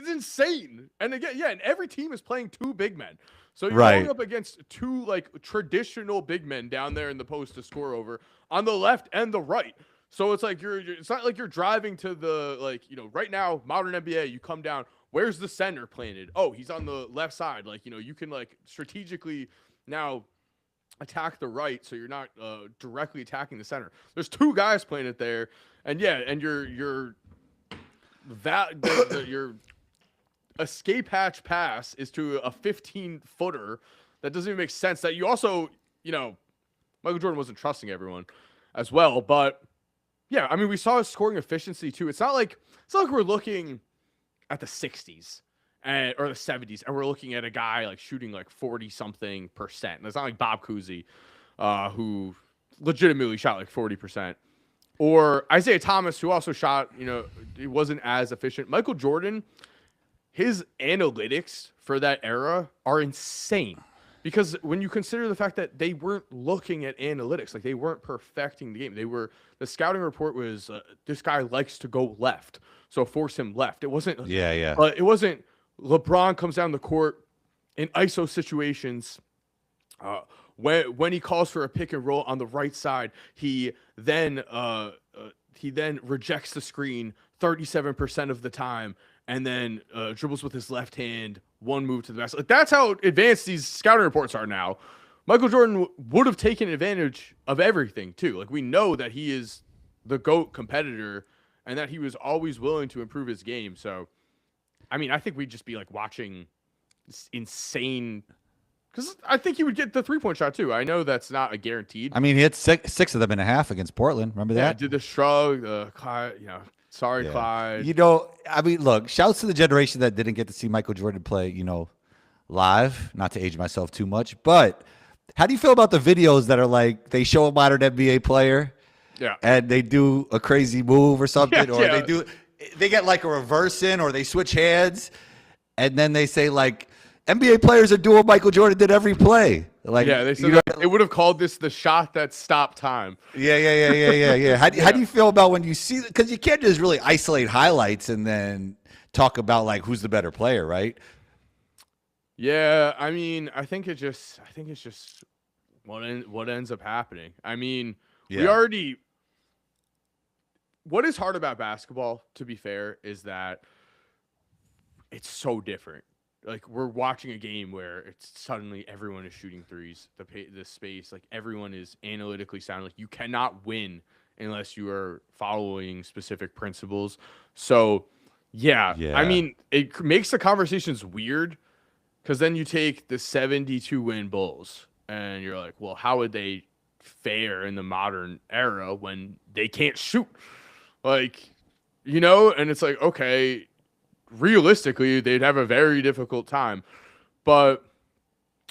insane. And again, yeah, and every team is playing two big men. So you're going up against two like traditional big men down there in the post to score over on the left and the right. So it's like it's not like you're driving to the right now, modern NBA, you come down, where's the center planted? Oh, he's on the left side. Like, you can like strategically now attack the right, so you're not directly attacking the center. There's two guys planted there, and yeah, and your escape hatch pass is to a 15-footer that doesn't even make sense. That you also, Michael Jordan wasn't trusting everyone as well. But yeah, I mean, we saw his scoring efficiency too. It's not like we're looking at the 60s or the 70s and we're looking at a guy like shooting like 40-something%. And it's not like Bob Cousy, who legitimately shot like 40%. Or Isaiah Thomas, who also shot, he wasn't as efficient. Michael Jordan, his analytics for that era are insane, because when you consider the fact that they weren't looking at analytics, like they weren't perfecting the game. The scouting report was this guy likes to go left, so force him left. It wasn't it wasn't LeBron comes down the court in ISO situations. When he calls for a pick and roll on the right side, he then rejects the screen 37% of the time, and then dribbles with his left hand, one move to the basket. Like, that's how advanced these scouting reports are now. Michael Jordan would have taken advantage of everything, too. Like, we know that he is the GOAT competitor and that he was always willing to improve his game. So, I mean, I think we'd just be, like, watching this insane... Because I think he would get the three-point shot, too. I know that's not a guaranteed. I mean, he hit six of them and a half against Portland. Remember that? Yeah, did the shrug, Sorry, yeah. Clyde. I mean, look, shouts to the generation that didn't get to see Michael Jordan play, live. Not to age myself too much, but how do you feel about the videos that are like they show a modern NBA player, and they do a crazy move or something, they get like a reverse in, or they switch hands, and then they say like NBA players are doing what Michael Jordan did every play. Like, they said they would have called this the shot that stopped time. Yeah. How do you feel about when you see, because you can't just really isolate highlights and then talk about like who's the better player, right? Yeah, I mean, I think it's just what ends up happening. I mean, what is hard about basketball, to be fair, is that it's so different. Like, we're watching a game where it's suddenly everyone is shooting threes, the space, like everyone is analytically sound. Like, you cannot win unless you are following specific principles. So Yeah. I Yeah. mean, it makes the conversations weird because then you take the 72 win Bulls and you're like, well, how would they fare in the modern era when they can't shoot? Like, and it's like, okay, realistically, they'd have a very difficult time. But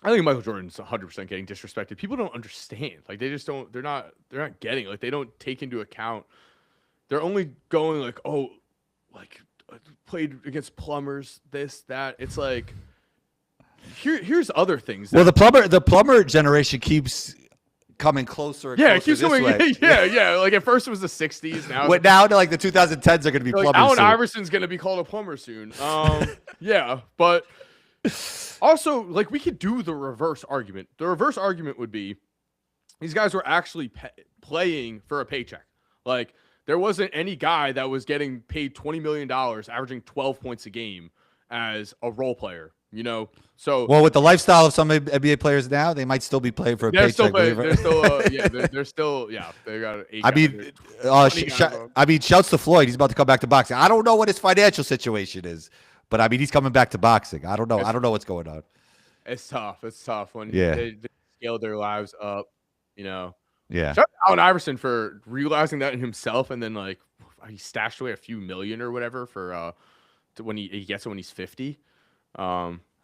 I think Michael Jordan's 100% getting disrespected. People don't understand. Like, they just don't, they're not getting it. Like, they don't take into account. They're only going like, oh, like, played against plumbers, this, that. It's like, here's other things. Well, the plumber generation keeps coming closer. And Yeah, closer it keeps this going. way. Yeah. Like at first it was the '60s. Now, Now to like the 2010s are going to be like plumbers. Allen soon. Iverson's going to be called a plumber soon. Yeah, but also like we could do the reverse argument. The reverse argument would be these guys were actually playing for a paycheck. Like there wasn't any guy that was getting paid $20 million, averaging 12 points a game as a role player. So well, with the lifestyle of some NBA players now, they might still be playing for a they're paycheck. still playing. They're still, they're still, they got. I mean, shouts to Floyd. He's about to come back to boxing. I don't know what his financial situation is, but I mean, he's coming back to boxing. I don't know. I don't know what's going on. It's tough. It's tough when Yeah. they scale their lives up. Yeah. Shout out to Allen Iverson for realizing that in himself, and then like he stashed away a few million or whatever for when he gets it when he's 50.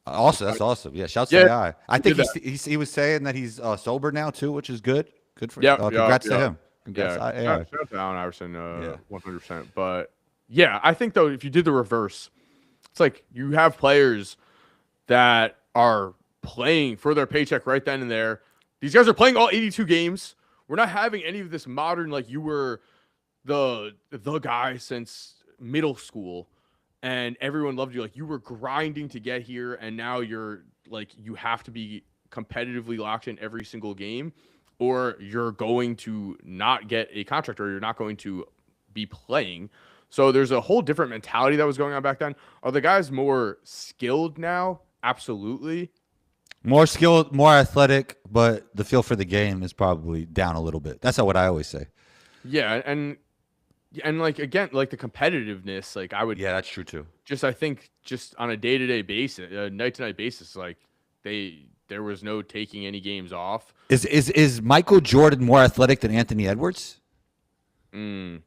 Awesome. That's awesome. Yeah. Shouts to AI. I think he was saying that he's sober now too, which is good. Good for him. Congrats to him. Congrats Shout out to Allen Iverson, 100%. But yeah, I think though if you did the reverse, it's like you have players that are playing for their paycheck right then and there. These guys are playing all 82 games. We're not having any of this modern like you were the guy since middle school. And everyone loved you. Like you were grinding to get here, and now you're like you have to be competitively locked in every single game, or you're going to not get a contract, or you're not going to be playing. So there's a whole different mentality that was going on back then. Are the guys more skilled now? Absolutely. More skilled, more athletic, but the feel for the game is probably down a little bit. That's not what I always say. Yeah, and like again, like the competitiveness, like I would. Yeah, that's true too. I think just on a day-to-day basis, night-to-night basis, like there was no taking any games off. Is Michael Jordan more athletic than Anthony Edwards? Yeah,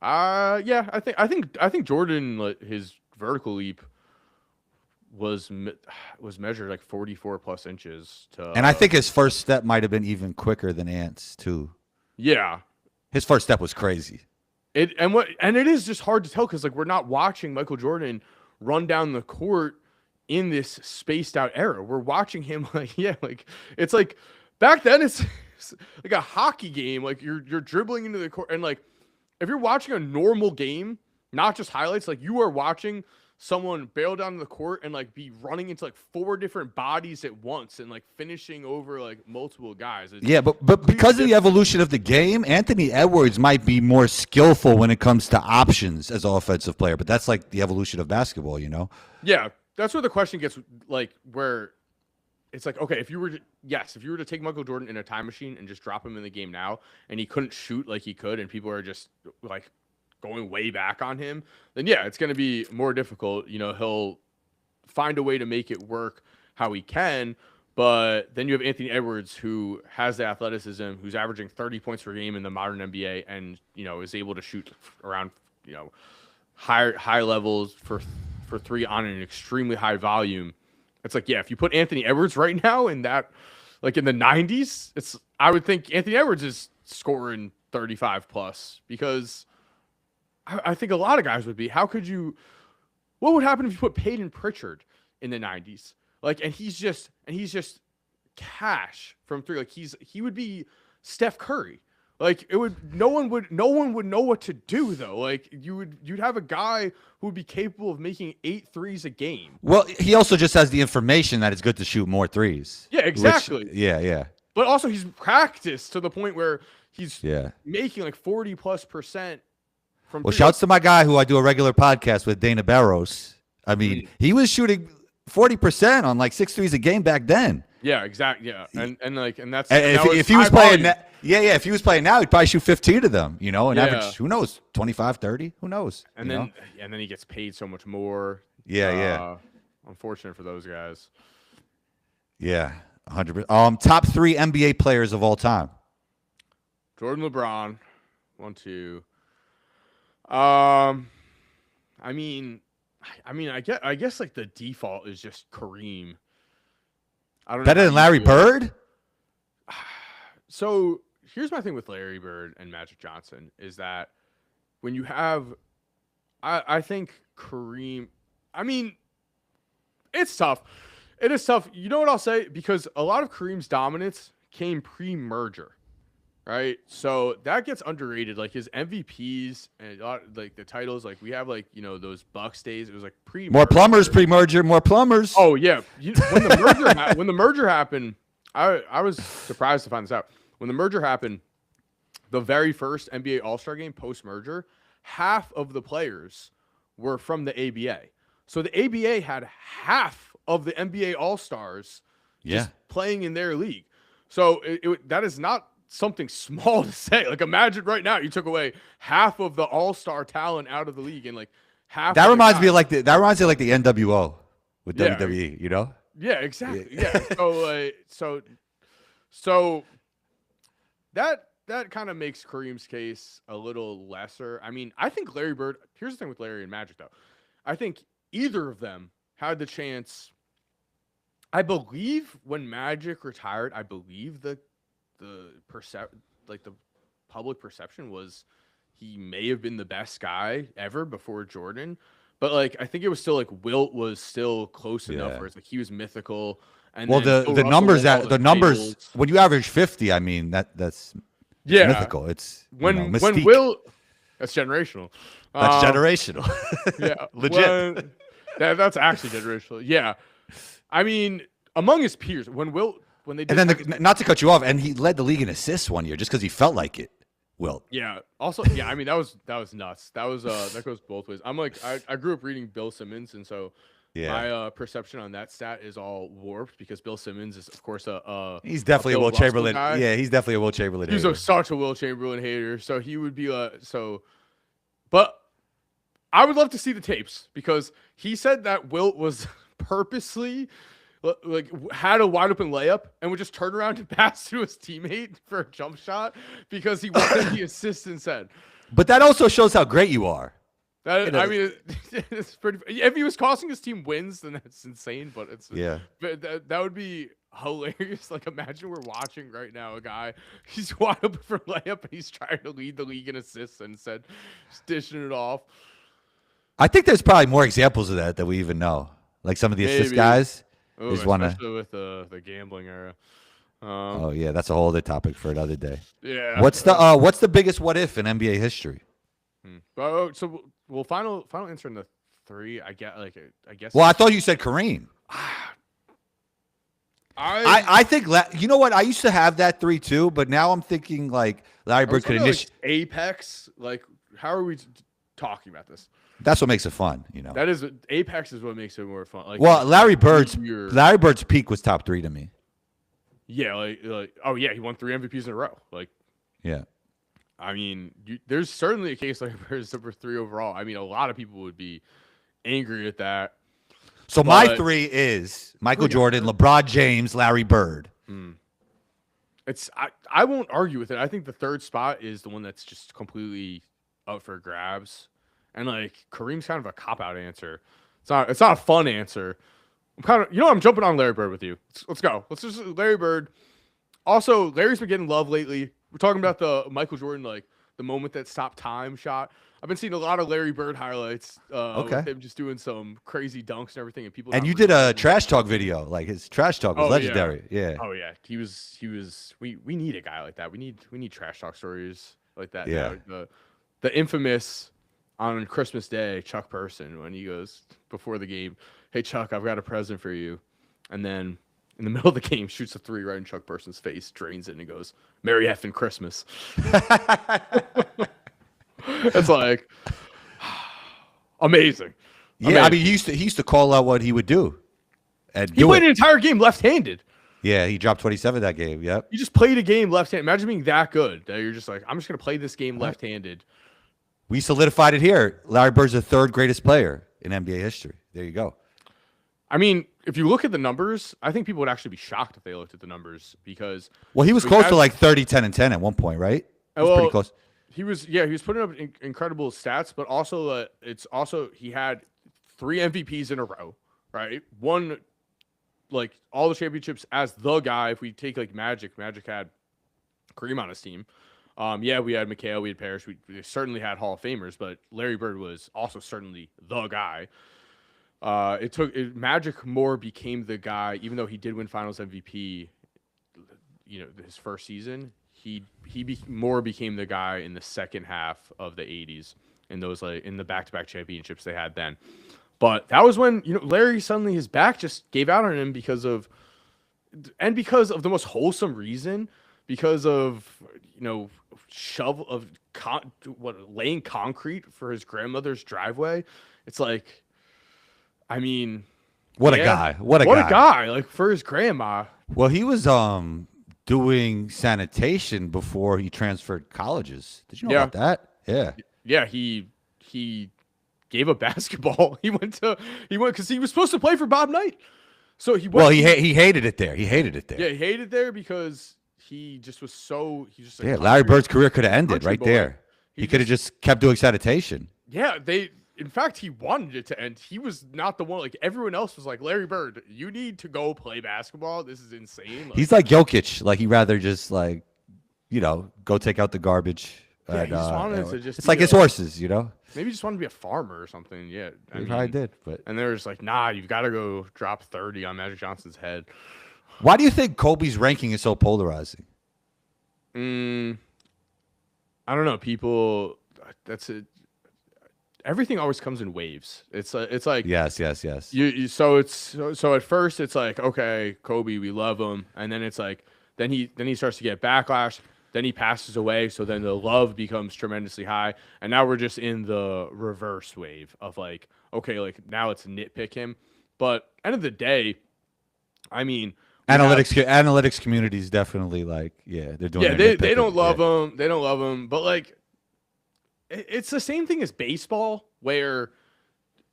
I think Jordan, like, his vertical leap was measured like 44 plus inches to, and I think his first step might have been even quicker than Ant's too. Yeah. His first step was crazy. It is just hard to tell because like we're not watching Michael Jordan run down the court in this spaced out era. We're watching him like it's like back then it's like a hockey game. Like you're dribbling into the court, and like if you're watching a normal game, not just highlights, like you are watching someone bail down the court and like be running into like 4 different bodies at once and like finishing over like multiple guys. But because of the evolution of the game, Anthony Edwards might be more skillful when it comes to options as an offensive player. But that's like the evolution of basketball, Yeah, that's where the question gets like where it's like, okay, if you were to take Michael Jordan in a time machine and just drop him in the game now, and he couldn't shoot like he could, and people are just like going way back on him, then yeah, it's going to be more difficult. He'll find a way to make it work how he can, but then you have Anthony Edwards who has the athleticism, who's averaging 30 points per game in the modern NBA, and is able to shoot around high levels for 3 on an extremely high volume. It's like, yeah, if you put Anthony Edwards right now in that, like in the 90s, I would think Anthony Edwards is scoring 35 plus because I think a lot of guys would be. What would happen if you put Peyton Pritchard in the 90s? Like, and he's just cash from 3. Like he would be Steph Curry. Like no one would know what to do though. Like you'd have a guy who would be capable of making 8 threes a game. Well, he also just has the information that it's good to shoot more threes. Yeah, exactly. Yeah. But also he's practiced to the point where he's making like 40+% from. Well, shouts to my guy who I do a regular podcast with, Dana Barros. I mean, he was shooting 40% on like 6 threes a game back then. Yeah, exactly. Yeah, and that's if he was playing Yeah, yeah. If he was playing now, he'd probably shoot 15 of them, and Yeah. average, who knows, 25, 30? Who knows? And then he gets paid so much more. Yeah. Unfortunate for those guys. Yeah, 100%. Top 3 NBA players of all time. Jordan, LeBron, 1, 2. I guess like the default is just Kareem. I don't know. Better than Larry Bird? So here's my thing with Larry Bird and Magic Johnson is that when you have, I think Kareem, it's tough. It is tough. You know what I'll say? Because a lot of Kareem's dominance came pre-merger, right? So that gets underrated. Like his MVPs and like the titles, like we have like, those Bucks days. It was like pre-merger. More plumbers pre-merger, more plumbers. Oh yeah. When the merger happened, I was surprised to find this out. When the merger happened, the very first NBA All-Star game post-merger, half of the players were from the ABA. So the ABA had half of the NBA All-Stars just playing in their league. So that is not something small to say. Like imagine right now you took away half of the All-Star talent out of the league and like half. That reminds me of like the NWO with WWE, Yeah, exactly. Yeah. So that kind of makes Kareem's case a little lesser. I think Larry Bird, here's the thing with Larry and Magic though. I think either of them had the chance. I believe when Magic retired, I believe the public perception was he may have been the best guy ever before Jordan. But like I think it was still like Wilt was still close enough where it's like he was mythical. And the numbers when you average 50, that's mythical. It's when Wilt, that's generational. That's generational. Yeah, legit. That's actually generational. Yeah, among his peers, when they did, and then not to cut you off, and he led the league in assists one year just because he felt like it. Wilt. Yeah. Also, yeah. That was nuts. That was that goes both ways. I'm like, I grew up reading Bill Simmons, and so my perception on that stat is all warped because Bill Simmons is, of course, he's definitely a Will Chamberlain. Guy. Yeah, he's definitely a Will Chamberlain. He's such a Will Chamberlain hater. So he would be but I would love to see the tapes because he said that Wilt was purposely like had a wide open layup and would just turn around and pass to his teammate for a jump shot because he wanted the assist instead. But that also shows how great you are. It's pretty. If he was costing his team wins, then that's insane. But that would be hilarious. Like imagine we're watching right now a guy, he's wide open for layup and he's trying to lead the league in assists and instead just dishing it off. I think there's probably more examples of that we even know. Like some of the assist guys. Ooh, especially with the gambling era. That's a whole other topic for another day. Yeah. What's the biggest what if in NBA history? So final answer in the 3. I guess. Well, I thought you said Kareem. I think you know what, I used to have that 3 too, but now I'm thinking like Larry Bird could initiate Apex. Like, how are we talking about this? That's what makes it fun, That is Apex is what makes it more fun. Like, Larry Bird's peak was top 3 to me. Yeah, he won 3 MVPs in a row. Like, yeah. There's certainly a case Larry Bird is number 3 overall. A lot of people would be angry at that. So my 3 is Michael Jordan, LeBron James, Larry Bird. I won't argue with it. I think the 3rd spot is the one that's just completely up for grabs. And like Kareem's kind of a cop-out answer. It's not a fun answer. I'm jumping on Larry Bird with you. Let's go. Let's just Larry Bird. Also, Larry's been getting love lately. We're talking about the Michael Jordan, like the moment that stopped time shot. I've been seeing a lot of Larry Bird highlights. With him just doing some crazy dunks and everything, and people. And you did a trash talk video. Like his trash talk was legendary. Yeah. Oh yeah, he was. We need a guy like that. We need trash talk stories like that. Yeah. The infamous on Christmas Day, Chuck Person, when he goes before the game, "Hey Chuck, I've got a present for you," and then in the middle of the game shoots a 3 right in Chuck Person's face, drains it, and he goes, "Merry effing Christmas." It's like amazing. Yeah, amazing. He used to call out what he would do. And he played an entire game left-handed. Yeah, he dropped 27 that game. Yep. You just played a game left-handed. Imagine being that good that you're just like, I'm just gonna play this game left-handed. We solidified it here. Larry Bird's the third greatest player in NBA history. There you go. I mean, if you look at the numbers, I think people would actually be shocked if they looked at the numbers because Well, he was close to like 30, 10, and 10 at one point, right? He was pretty close. He was putting up incredible stats, but also he had 3 MVPs in a row, right? Won like all the championships as the guy. If we take like Magic had Kareem on his team. Yeah, we had McHale, we had Parrish, we certainly had Hall of Famers, but Larry Bird was also certainly the guy. Magic more became the guy, even though he did win Finals MVP. You know, his first season, he more became the guy in the second half of the 80s in those in the back-to-back championships they had then. But that was when Larry suddenly his back just gave out on him because of the most wholesome reason, because of laying concrete for his grandmother's driveway. It's like, I mean, what a guy! What a guy! Like for his grandma. Well, he was doing sanitation before he transferred colleges. Did you know about that? Yeah. Yeah, he gave up basketball. He went because he was supposed to play for Bob Knight. So he went. Well, he hated it there. He hated it there. Yeah, he hated it there because he just was so. He just Larry Bird's career could have ended right there. He could have just kept doing sanitation. Yeah, in fact, he wanted it to end. He was not the one. Like everyone else was like, Larry Bird, you need to go play basketball. This is insane. He's like Jokic. Like he'd rather just go take out the garbage. Yeah, he just wanted to just. It's like his horses, Maybe he just wanted to be a farmer or something. Yeah, he probably did. And they were just like, nah, you've got to go drop 30 on Magic Johnson's head. Why do you think Kobe's ranking is so polarizing? I don't know. People, that's it. Everything always comes in waves. It's like yes. So at first it's like, okay, Kobe, we love him, and then it's like then he starts to get backlash. Then he passes away, so then the love becomes tremendously high, and now we're just in the reverse wave of like, okay, like now it's nitpick him, but end of the day, I mean, analytics community is definitely like, they're doing. Yeah, they don't love him. They don't love him, but like, it's the same thing as baseball, where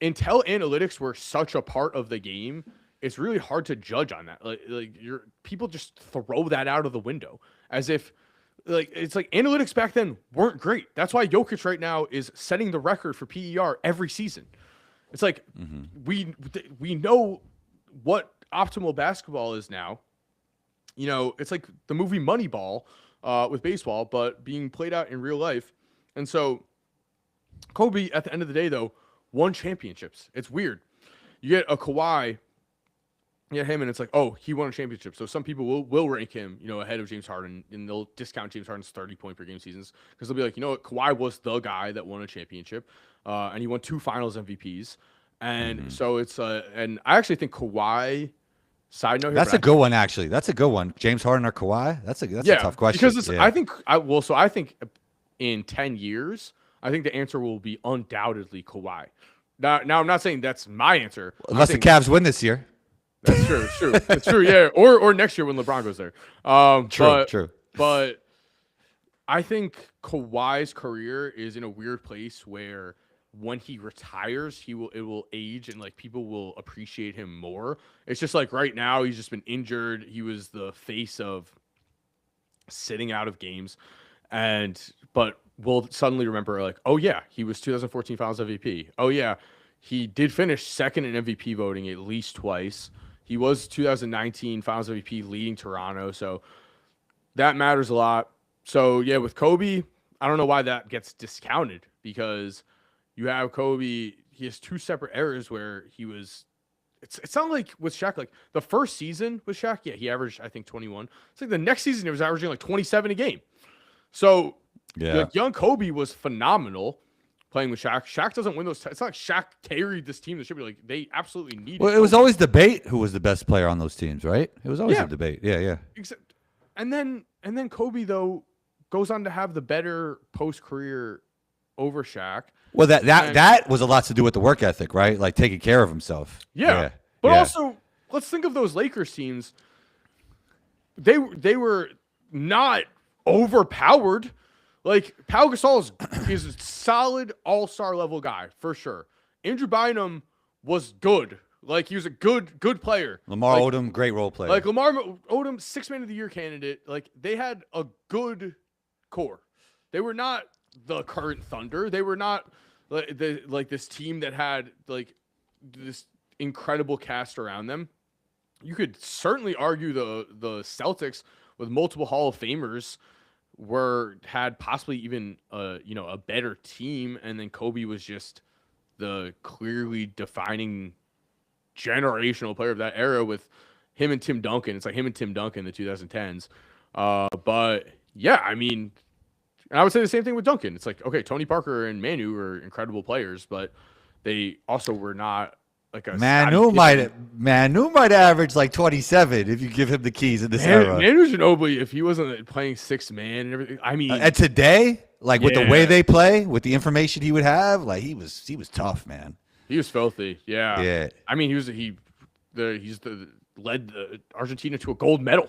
until analytics were such a part of the game, it's really hard to judge on that. Like people just throw that out of the window as if. It's like analytics back then weren't great. That's why Jokic right now is setting the record for PER every season. It's like we know what optimal basketball is now. It's like the movie Moneyball with baseball, but being played out in real life. And so Kobe, at the end of the day, though, won championships. It's weird. You get a Kawhi. Yeah, him, and it's like, oh, he won a championship. So some people will rank him, ahead of James Harden, and they'll discount James Harden's 30-point per game seasons because they'll be like, what, Kawhi was the guy that won a championship, and he won 2 Finals MVPs, and so it's and I actually think Kawhi. Side note, that's a good one. Actually, that's a good one. James Harden or Kawhi? That's a tough question. Because I think in 10 years, I think the answer will be undoubtedly Kawhi. Now I'm not saying that's my answer, unless the Cavs win this year. That's true. It's true. It's true. Yeah. Or next year when LeBron goes there. True. But I think Kawhi's career is in a weird place where when he retires, it will age and like people will appreciate him more. It's just like right now he's just been injured. He was the face of sitting out of games, but we'll suddenly remember like, oh yeah, he was 2014 Finals MVP. Oh yeah, he did finish second in MVP voting at least twice. He was 2019 Finals MVP leading Toronto, so that matters a lot. So, yeah, with Kobe, I don't know why that gets discounted because you have Kobe, he has 2 separate eras where he was – it's not like with Shaq, like the first season with Shaq, yeah, he averaged, I think, 21. It's like the next season he was averaging like 27 a game. So, like, young Kobe was phenomenal. Playing with Shaq. Shaq doesn't win those. It's not like Shaq carried this team. That should be like they absolutely needed. Well, it was always debate who was the best player on those teams, right? It was always a debate. Yeah. And then Kobe though goes on to have the better post career over Shaq. Well, that was a lot to do with the work ethic, right? Like taking care of himself. Yeah. But also, let's think of those Lakers teams. they were not overpowered. Like Pau Gasol is a solid all-star level guy for sure. Andrew Bynum was good. Like he was a good player. Lamar like, Odom, great role player. Like Lamar Odom, 6-man of the year candidate. Like they had a good core. They were not the current Thunder. They were not like this team that had like this incredible cast around them. You could certainly argue the Celtics with multiple Hall of Famers had possibly even a better team, and then Kobe was just the clearly defining generational player of that era with him and Tim Duncan. It's like him and Tim Duncan in the 2010s. But yeah, I mean, and I would say the same thing with Duncan. It's like, okay, Tony Parker and Manu are incredible players, but they also were not like a Manu might average like 27 if you give him the keys in this era. Manu Ginobili, if he wasn't playing 6-man and everything, I mean, and today, like with the way they play, with the information he would have, like he was tough, man. He was filthy. Yeah. Yeah. I mean, he's led Argentina to a gold medal.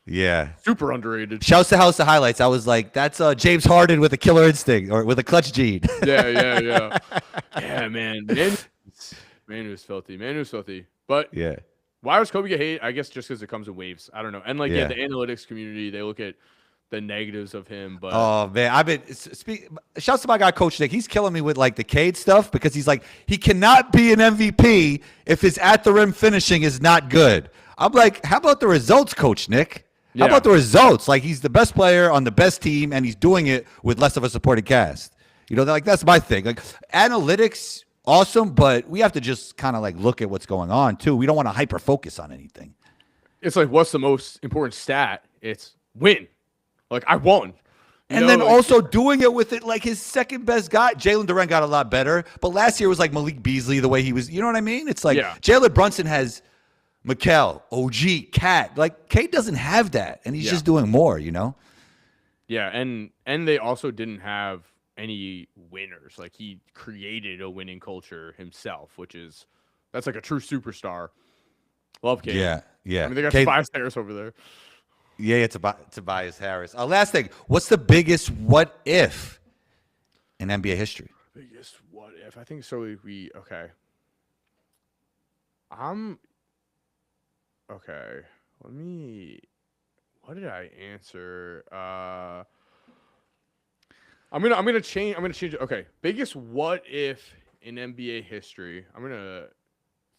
Yeah. Super underrated. Shouts to House of Highlights. I was like, that's James Harden with a killer instinct or with a clutch gene. Yeah, man. Man was filthy. But yeah. Why does Kobe get hate? I guess just because it comes in waves. I don't know. And the analytics community, they look at the negatives of him. But oh man, I've been shouts to my guy Coach Nick. He's killing me with like the Cade stuff because he's like he cannot be an MVP if his at the rim finishing is not good. I'm like, how about the results, Coach Nick? How about the results? Like he's the best player on the best team, and he's doing it with less of a supporting cast. Like that's my thing. Like analytics, awesome, but we have to just kind of like look at what's going on too. We don't want to hyper focus on anything. It's like, what's the most important stat? It's win. Like I won. And then also doing it with it like his second best guy. Jalen Durant got a lot better, but last year was like Malik Beasley the way he was. You know what I mean? It's like Jalen Brunson has Mikal, OG, Cat. Like Kate doesn't have that, and he's just doing more. Yeah, and they also didn't have any winners. Like he created a winning culture himself, that's like a true superstar. Love Kate. Yeah. I mean, they got Tobias Harris over there. Yeah, Tobias Harris. Last thing, what's the biggest what if in NBA history? Biggest what if? I think so. Okay. Okay. What did I answer? I'm gonna change it. Okay. Biggest what if in NBA history? I'm gonna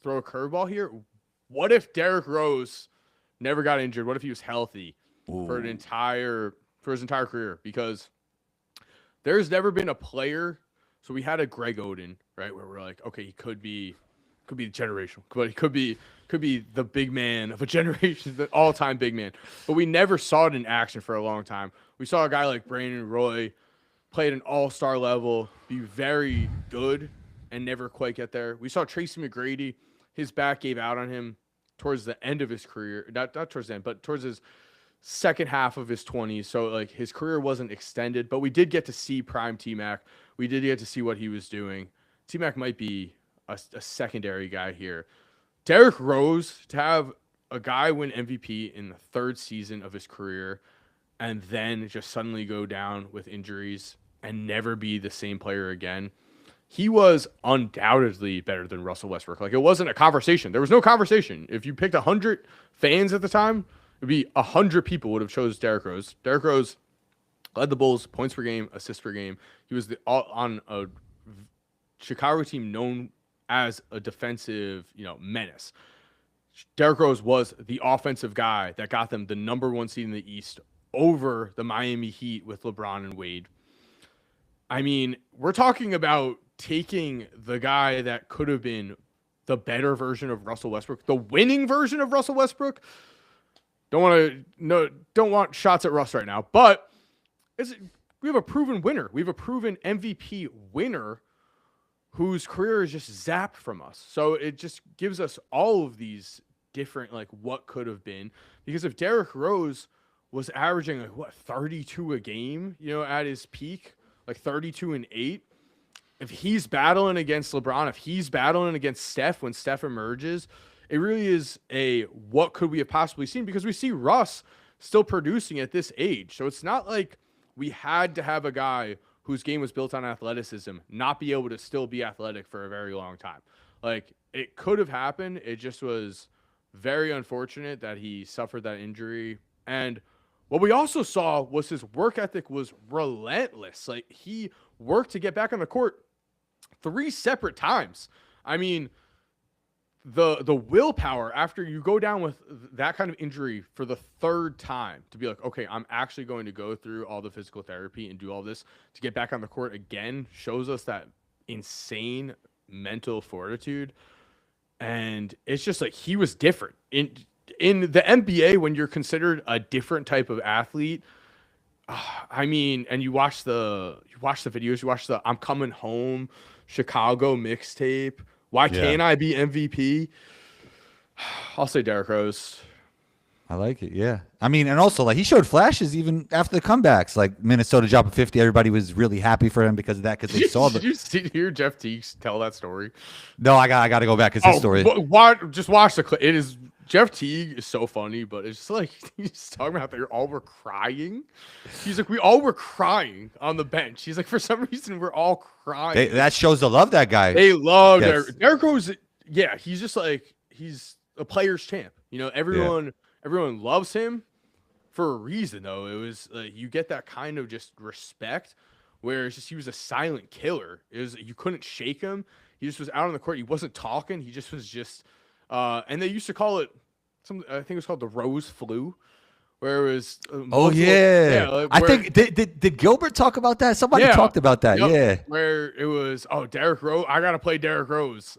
throw a curveball here. What if Derrick Rose never got injured? What if he was healthy for his entire career? Because there's never been a player. So we had a Greg Oden, right? Where we're like, okay, he could be generational, but he could be the big man of a generation, the all-time big man. But we never saw it in action for a long time. We saw a guy like Brandon Roy play at an all-star level, be very good, and never quite get there. We saw Tracy McGrady. His back gave out on him towards the end of his career. Not towards the end, but towards his second half of his 20s. So, like, his career wasn't extended. But we did get to see prime T-Mac. We did get to see what he was doing. T-Mac might be a secondary guy here. Derrick Rose, to have a guy win MVP in the third season of his career and then just suddenly go down with injuries and never be the same player again. He was undoubtedly better than Russell Westbrook. Like, it wasn't a conversation. There was no conversation. If you picked 100 fans at the time, it would be 100 people would have chose Derrick Rose. Derrick Rose led the Bulls points per game, assists per game. He was on a Chicago team known as a defensive, menace. Derrick Rose was the offensive guy that got them the number one seed in the East over the Miami Heat with LeBron and Wade. I mean, we're talking about taking the guy that could have been the better version of Russell Westbrook, the winning version of Russell Westbrook. Don't want shots at Russ right now, but we have a proven winner. We have a proven MVP winner whose career is just zapped from us. So it just gives us all of these different, like, what could have been. Because if Derrick Rose was averaging, 32 a game, at his peak, like 32 and 8, if he's battling against LeBron, if he's battling against Steph when Steph emerges, It really is a what could we have possibly seen, because we see Russ still producing at this age. So it's not like we had to have a guy whose game was built on athleticism not be able to still be athletic for a very long time. Like, it could have happened. It just was very unfortunate that he suffered that injury. And what we also saw was his work ethic was relentless. Like, he worked to get back on the court 3 separate times. I mean, the willpower after you go down with that kind of injury for the 3rd time to be like, okay, I'm actually going to go through all the physical therapy and do all this to get back on the court again, shows us that insane mental fortitude. And it's just like, he was different in the NBA when you're considered a different type of athlete. I mean, and you watch the videos, you watch the I'm Coming Home Chicago mixtape. Why can't I be MVP? I'll say Derrick Rose. I like it. Yeah. I mean, and also, like, he showed flashes even after the comebacks. Like, Minnesota dropping 50, everybody was really happy for him because of that, because they saw the. Did you hear Jeff Teague tell that story? No, I got to go back. It's his story. Just watch the clip. It is Jeff Teague is so funny, but it's just like he's talking about they all were crying. He's like, we all were crying on the bench. He's like, for some reason, we're all crying. That shows the love that guy. They love Derrick Rose. Yeah, he's just like, he's a player's champ. You know, everyone loves him for a reason, though. It was you get that kind of just respect, where it's just he was a silent killer. It was, you couldn't shake him. He just was out on the court. He wasn't talking. He just was just. And they used to call it I think it was called the Rose Flu, where it was. I think did Gilbert talk about that? Somebody talked about that. Yep. Yeah, where it was. Oh, Derrick Rose. I gotta play Derrick Rose.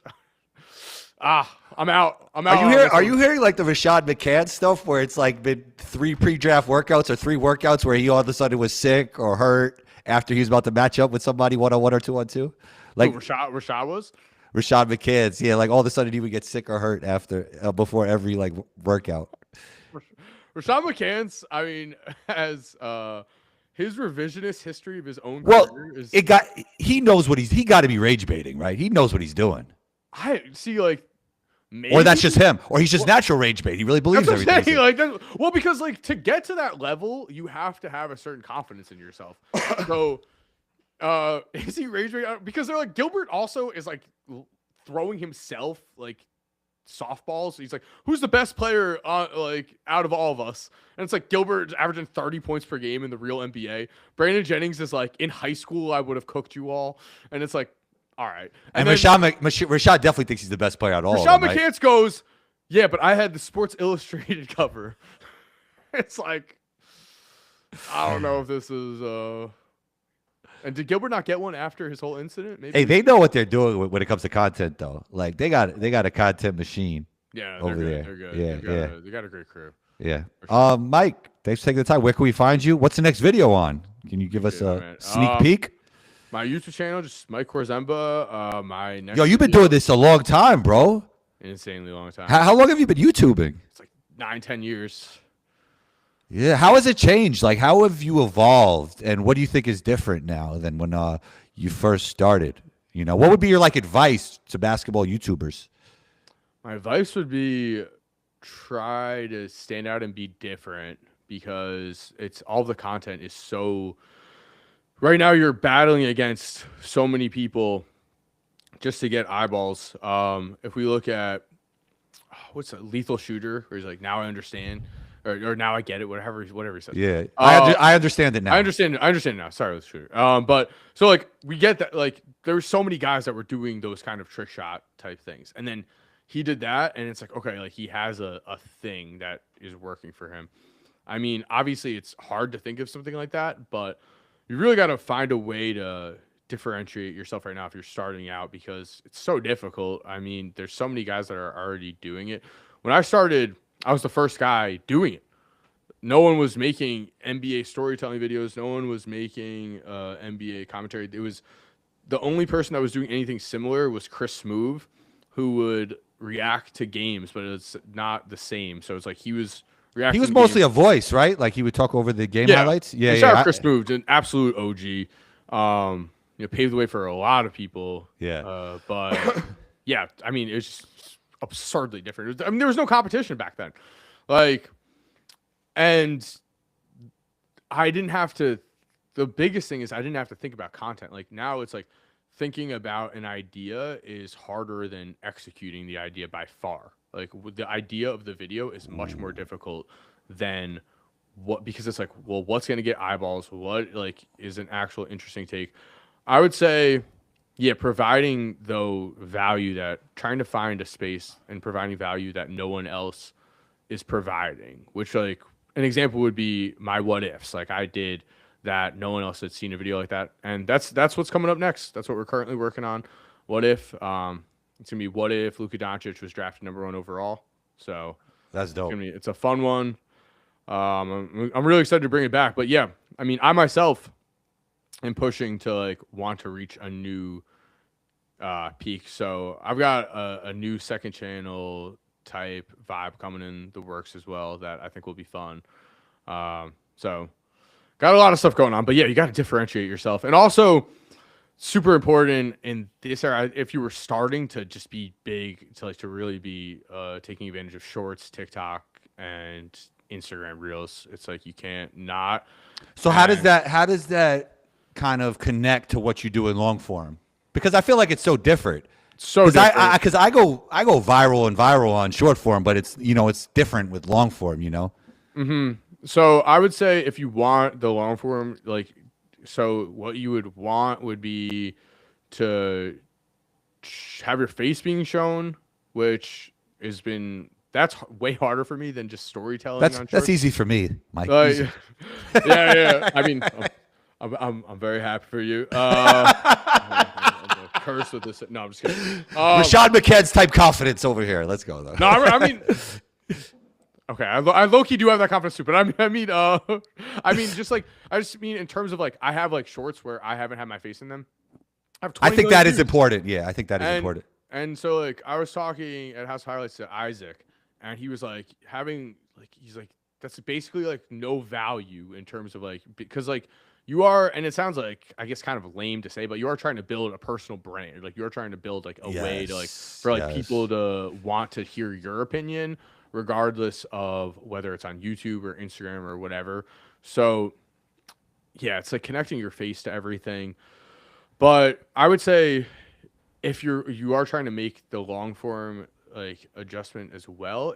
I'm out. Are you hearing like the Rashad McCann stuff, where it's like been 3 pre-draft workouts or 3 workouts where he all of a sudden was sick or hurt after he was about to match up with somebody 1-on-1 or 2-on-2? Like Rashad was. Rashad McCann's, all of a sudden he would get sick or hurt after before every like workout. Rashad McCann's, I mean, has his revisionist history of his own career is. He knows what he got to be rage baiting, right? He knows what he's doing. I see, like, maybe, or that's just him, or he's just natural rage bait. He really believes everything. Because like to get to that level, you have to have a certain confidence in yourself. So. Is he rage bait? Because they're like, Gilbert also is like throwing himself like softballs. He's like, who's the best player like out of all of us? And it's like Gilbert's averaging 30 points per game in the real NBA. Brandon Jennings is like, in high school I would have cooked you all. And it's like, all right. And then, Rashad definitely thinks he's the best player out of all. Rashad McCants goes, yeah, but I had the Sports Illustrated cover. It's like, I don't know if this is And did Gilbert not get one after his whole incident? Maybe. Hey, they know what they're doing when it comes to content, though. Like they got a content machine. Yeah, over there. They're good. Yeah, they got a great crew. Yeah. Sure. Mike, thanks for taking the time. Where can we find you? What's the next video on? Can you give us a sneak peek? My YouTube channel, just Mike Korzemba. My next. You've been doing this a long time, bro. An insanely long time. How long have you been YouTubing? It's like 9-10 years. Yeah, how has it changed? Like, how have you evolved, and what do you think is different now than when you first started? You know, what would be your like advice to basketball YouTubers? My advice would be try to stand out and be different, because it's all the content is so. Right now, you're battling against so many people just to get eyeballs. If we look at what's a Lethal Shooter, where he's like, now I understand. Or now I get it, whatever he says. Yeah, I understand it now. I understand now. Sorry, let's shoot. But so like we get that, like there were so many guys that were doing those kind of trick shot type things, and then he did that, and it's like, okay, like he has a thing that is working for him. I mean, obviously it's hard to think of something like that, but you really got to find a way to differentiate yourself right now if you're starting out, because it's so difficult. I mean, there's so many guys that are already doing it. When I started, I was the first guy doing it. No one was making NBA storytelling videos. No one was making NBA commentary. It was the only person that was doing anything similar was Chris Smoove, who would react to games, but it's not the same. So it's like he was reacting. He was mostly a voice, right? Like he would talk over the game highlights. Yeah, Shout out Chris Smoove, an absolute OG. Paved the way for a lot of people. Yeah. But yeah, I mean, it's just absurdly different. I mean, there was no competition back then. Like, and I didn't have to, the biggest thing is I didn't have to think about content. Like now it's like thinking about an idea is harder than executing the idea by far. Like the idea of the video is much more difficult than because it's like, well, what's going to get eyeballs? What like is an actual interesting take? I would say, yeah, providing though value that trying to find a space and providing value that no one else is providing, which like an example would be my what ifs. Like I did that no one else had seen a video like that. And that's what's coming up next. That's what we're currently working on. What if it's gonna be what if Luka Doncic was drafted #1 overall. So that's dope. It's a fun one. I'm really excited to bring it back. But yeah, I mean, I myself am pushing to like want to reach a new peak. So I've got a new second channel type vibe coming in the works as well that I think will be fun. So got a lot of stuff going on, but yeah, you got to differentiate yourself. And also super important in this era, if you were starting to just be big, to really be taking advantage of shorts, TikTok, and Instagram Reels, it's like you can't not. So how does that kind of connect to what you do in long form? Because I feel like it's so different. Because I go viral on short form, but it's it's different with long form. Mm-hmm. So I would say if you want the long form, like, so what you would want would be to have your face being shown, which that's way harder for me than just storytelling. That's easy for me, Mike. Yeah. I mean, I'm very happy for you. I'm curse with this. No, I'm just kidding. Rashad McKen's type confidence over here. Let's go though. No, I mean. Okay, I low-key do have that confidence too, but I mean, just like I just mean in terms of like I have like shorts where I haven't had my face in them. I think that is important. Yeah, I think that is important. And so like I was talking at House of Highlights to Isaac, and he was like he's like that's basically like no value in terms of like because like you are, and it sounds like I guess kind of lame to say, but you are trying to build a personal brand. Like you're trying to build like a way to like for like people to want to hear your opinion, regardless of whether it's on YouTube or Instagram or whatever. So yeah, it's like connecting your face to everything. But I would say if you are trying to make the long form like adjustment as well,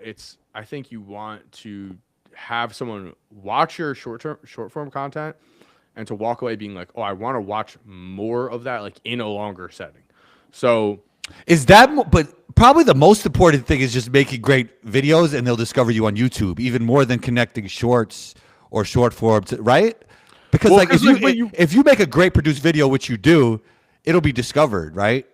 I think you want to have someone watch your short form content and to walk away being like, oh, I want to watch more of that like in a longer setting. So is that but probably the most important thing is just making great videos, and they'll discover you on YouTube even more than connecting shorts or short form, right? Because if you make a great produced video, which you do, it'll be discovered, right?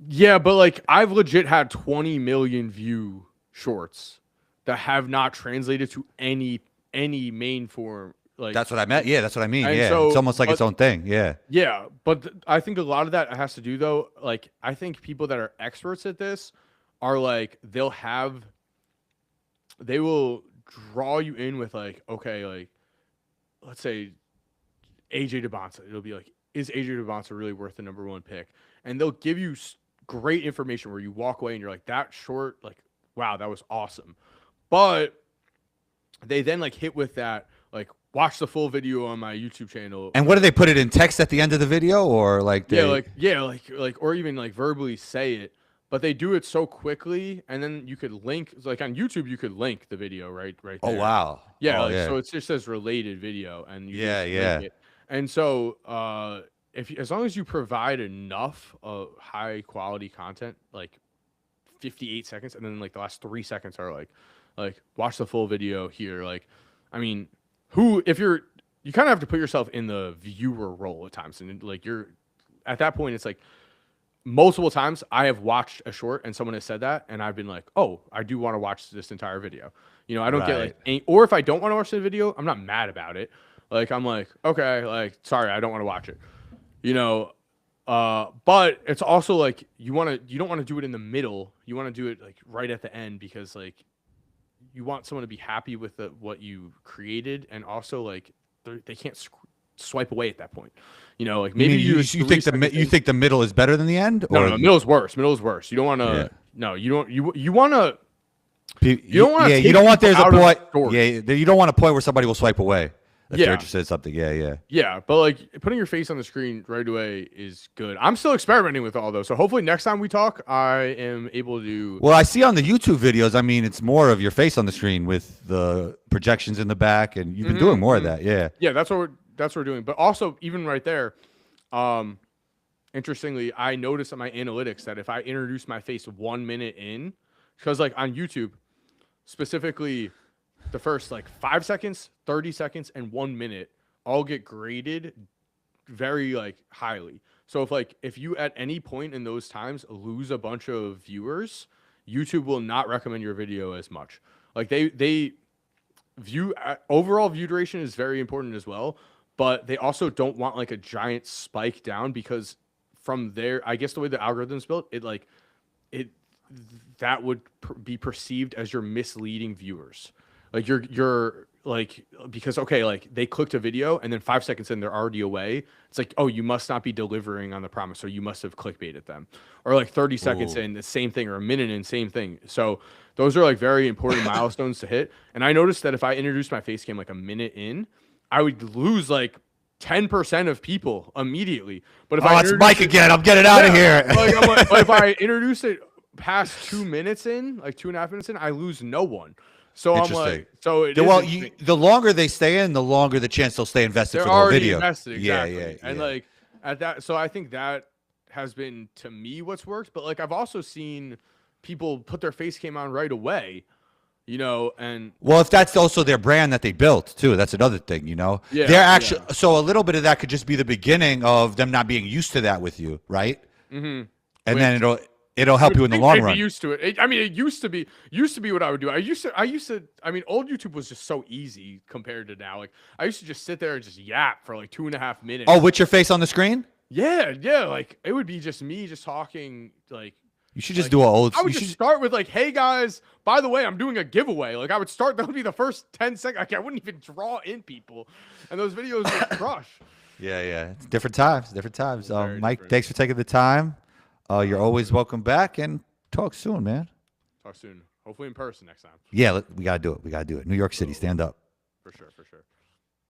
Yeah, but like I've legit had 20 million view shorts that have not translated to any main form. Like that's what I meant. Yeah, that's what I mean. And yeah, so, it's almost like its own thing. Yeah. Yeah, but I think a lot of that has to do though. Like I think people that are experts at this are like they will draw you in with like, okay, like let's say AJ DeBonsa. It'll be like, is AJ DeBonsa really worth the #1 pick? And they'll give you great information where you walk away and you're like, that short, like, wow, that was awesome. But they then like hit with that, like, watch the full video on my YouTube channel. And what do they put it in text at the end of the video, or like? Or even like verbally say it. But they do it so quickly, and then you could link, like on YouTube, you could link the video right there. Oh wow! Yeah, so it just says related video, and you link it. And so as long as you provide enough of high quality content, like 58 seconds, and then like the last 3 seconds are like watch the full video here. Like, I mean, you kind of have to put yourself in the viewer role at times, and like you're at that point, it's like multiple times I have watched a short and someone has said that, and I've been like, oh, I do want to watch this entire video. I don't get like, or if I don't want to watch the video, I'm not mad about it. Like, I'm like, okay, like, sorry, I don't want to watch it. But it's also like you don't want to do it in the middle. You want to do it like right at the end, because like you want someone to be happy with what you created, and also like they can't swipe away at that point. Like maybe you think the middle is better than the end? No, middle is worse. You don't want to. No, you don't. You want to. You don't wanna yeah, take you don't want people there's a out of point. stores. Yeah, you don't want a point where somebody will swipe away if Yeah. they're interested in something. Yeah, yeah. Yeah, but like putting your face on the screen right away is good. I'm still experimenting with all those, so hopefully next time we talk, I am able to. Well, I see on the YouTube videos. I mean, it's more of your face on the screen with the projections in the back, and you've been doing more of that. Yeah. Yeah, that's what we're doing. But also, even right there, interestingly, I noticed on my analytics that if I introduce my face 1 minute in, because like on YouTube, specifically, the first like 5 seconds, 30 seconds, and 1 minute all get graded very like highly. So if you at any point in those times lose a bunch of viewers, YouTube will not recommend your video as much. Like they view overall view duration is very important as well, but they also don't want like a giant spike down because from there, I guess the way the algorithm's built, it that would be perceived as you're misleading viewers. Like you're like, because okay, like they clicked a video and then 5 seconds in they're already away. It's like, oh, you must not be delivering on the promise, or you must have clickbaited them. Or like 30 seconds in, the same thing, or a minute in, same thing. So those are like very important milestones to hit. And I noticed that if I introduced my face cam like a minute in, I would lose like 10% of people immediately. But if it's Mike again. I'm getting out of here. But if I introduce it past 2 minutes in, like 2.5 minutes in, I lose no one. So I'm like, so it well, the longer they stay in, the longer the chance they'll stay invested for the whole video. Invested, exactly. Yeah. And like at that, so I think that has been to me what's worked. But like I've also seen people put their face cam on right away, and well, if that's also their brand that they built too, that's another thing, Yeah, they're actually so a little bit of that could just be the beginning of them not being used to that with you, right? Mm-hmm. And then it'll help you in the long run. Used to it. I mean, it used to be what I would do. I used to. I mean, old YouTube was just so easy compared to now. Like I used to just sit there and just yap for like 2.5 minutes. Oh, with your face on the screen? Yeah. Like it would be just me just talking. Like you should just do an old. I would just start with like, "Hey guys, by the way, I'm doing a giveaway." Like I would start. That would be the first 10 seconds. Like, I wouldn't even draw in people, and those videos would crush. Yeah. It's different times. Mike, different. Thanks for taking the time. You're always welcome back, and talk soon, man. Talk soon. Hopefully in person next time. Yeah, we gotta do it. New York City, stand up. For sure.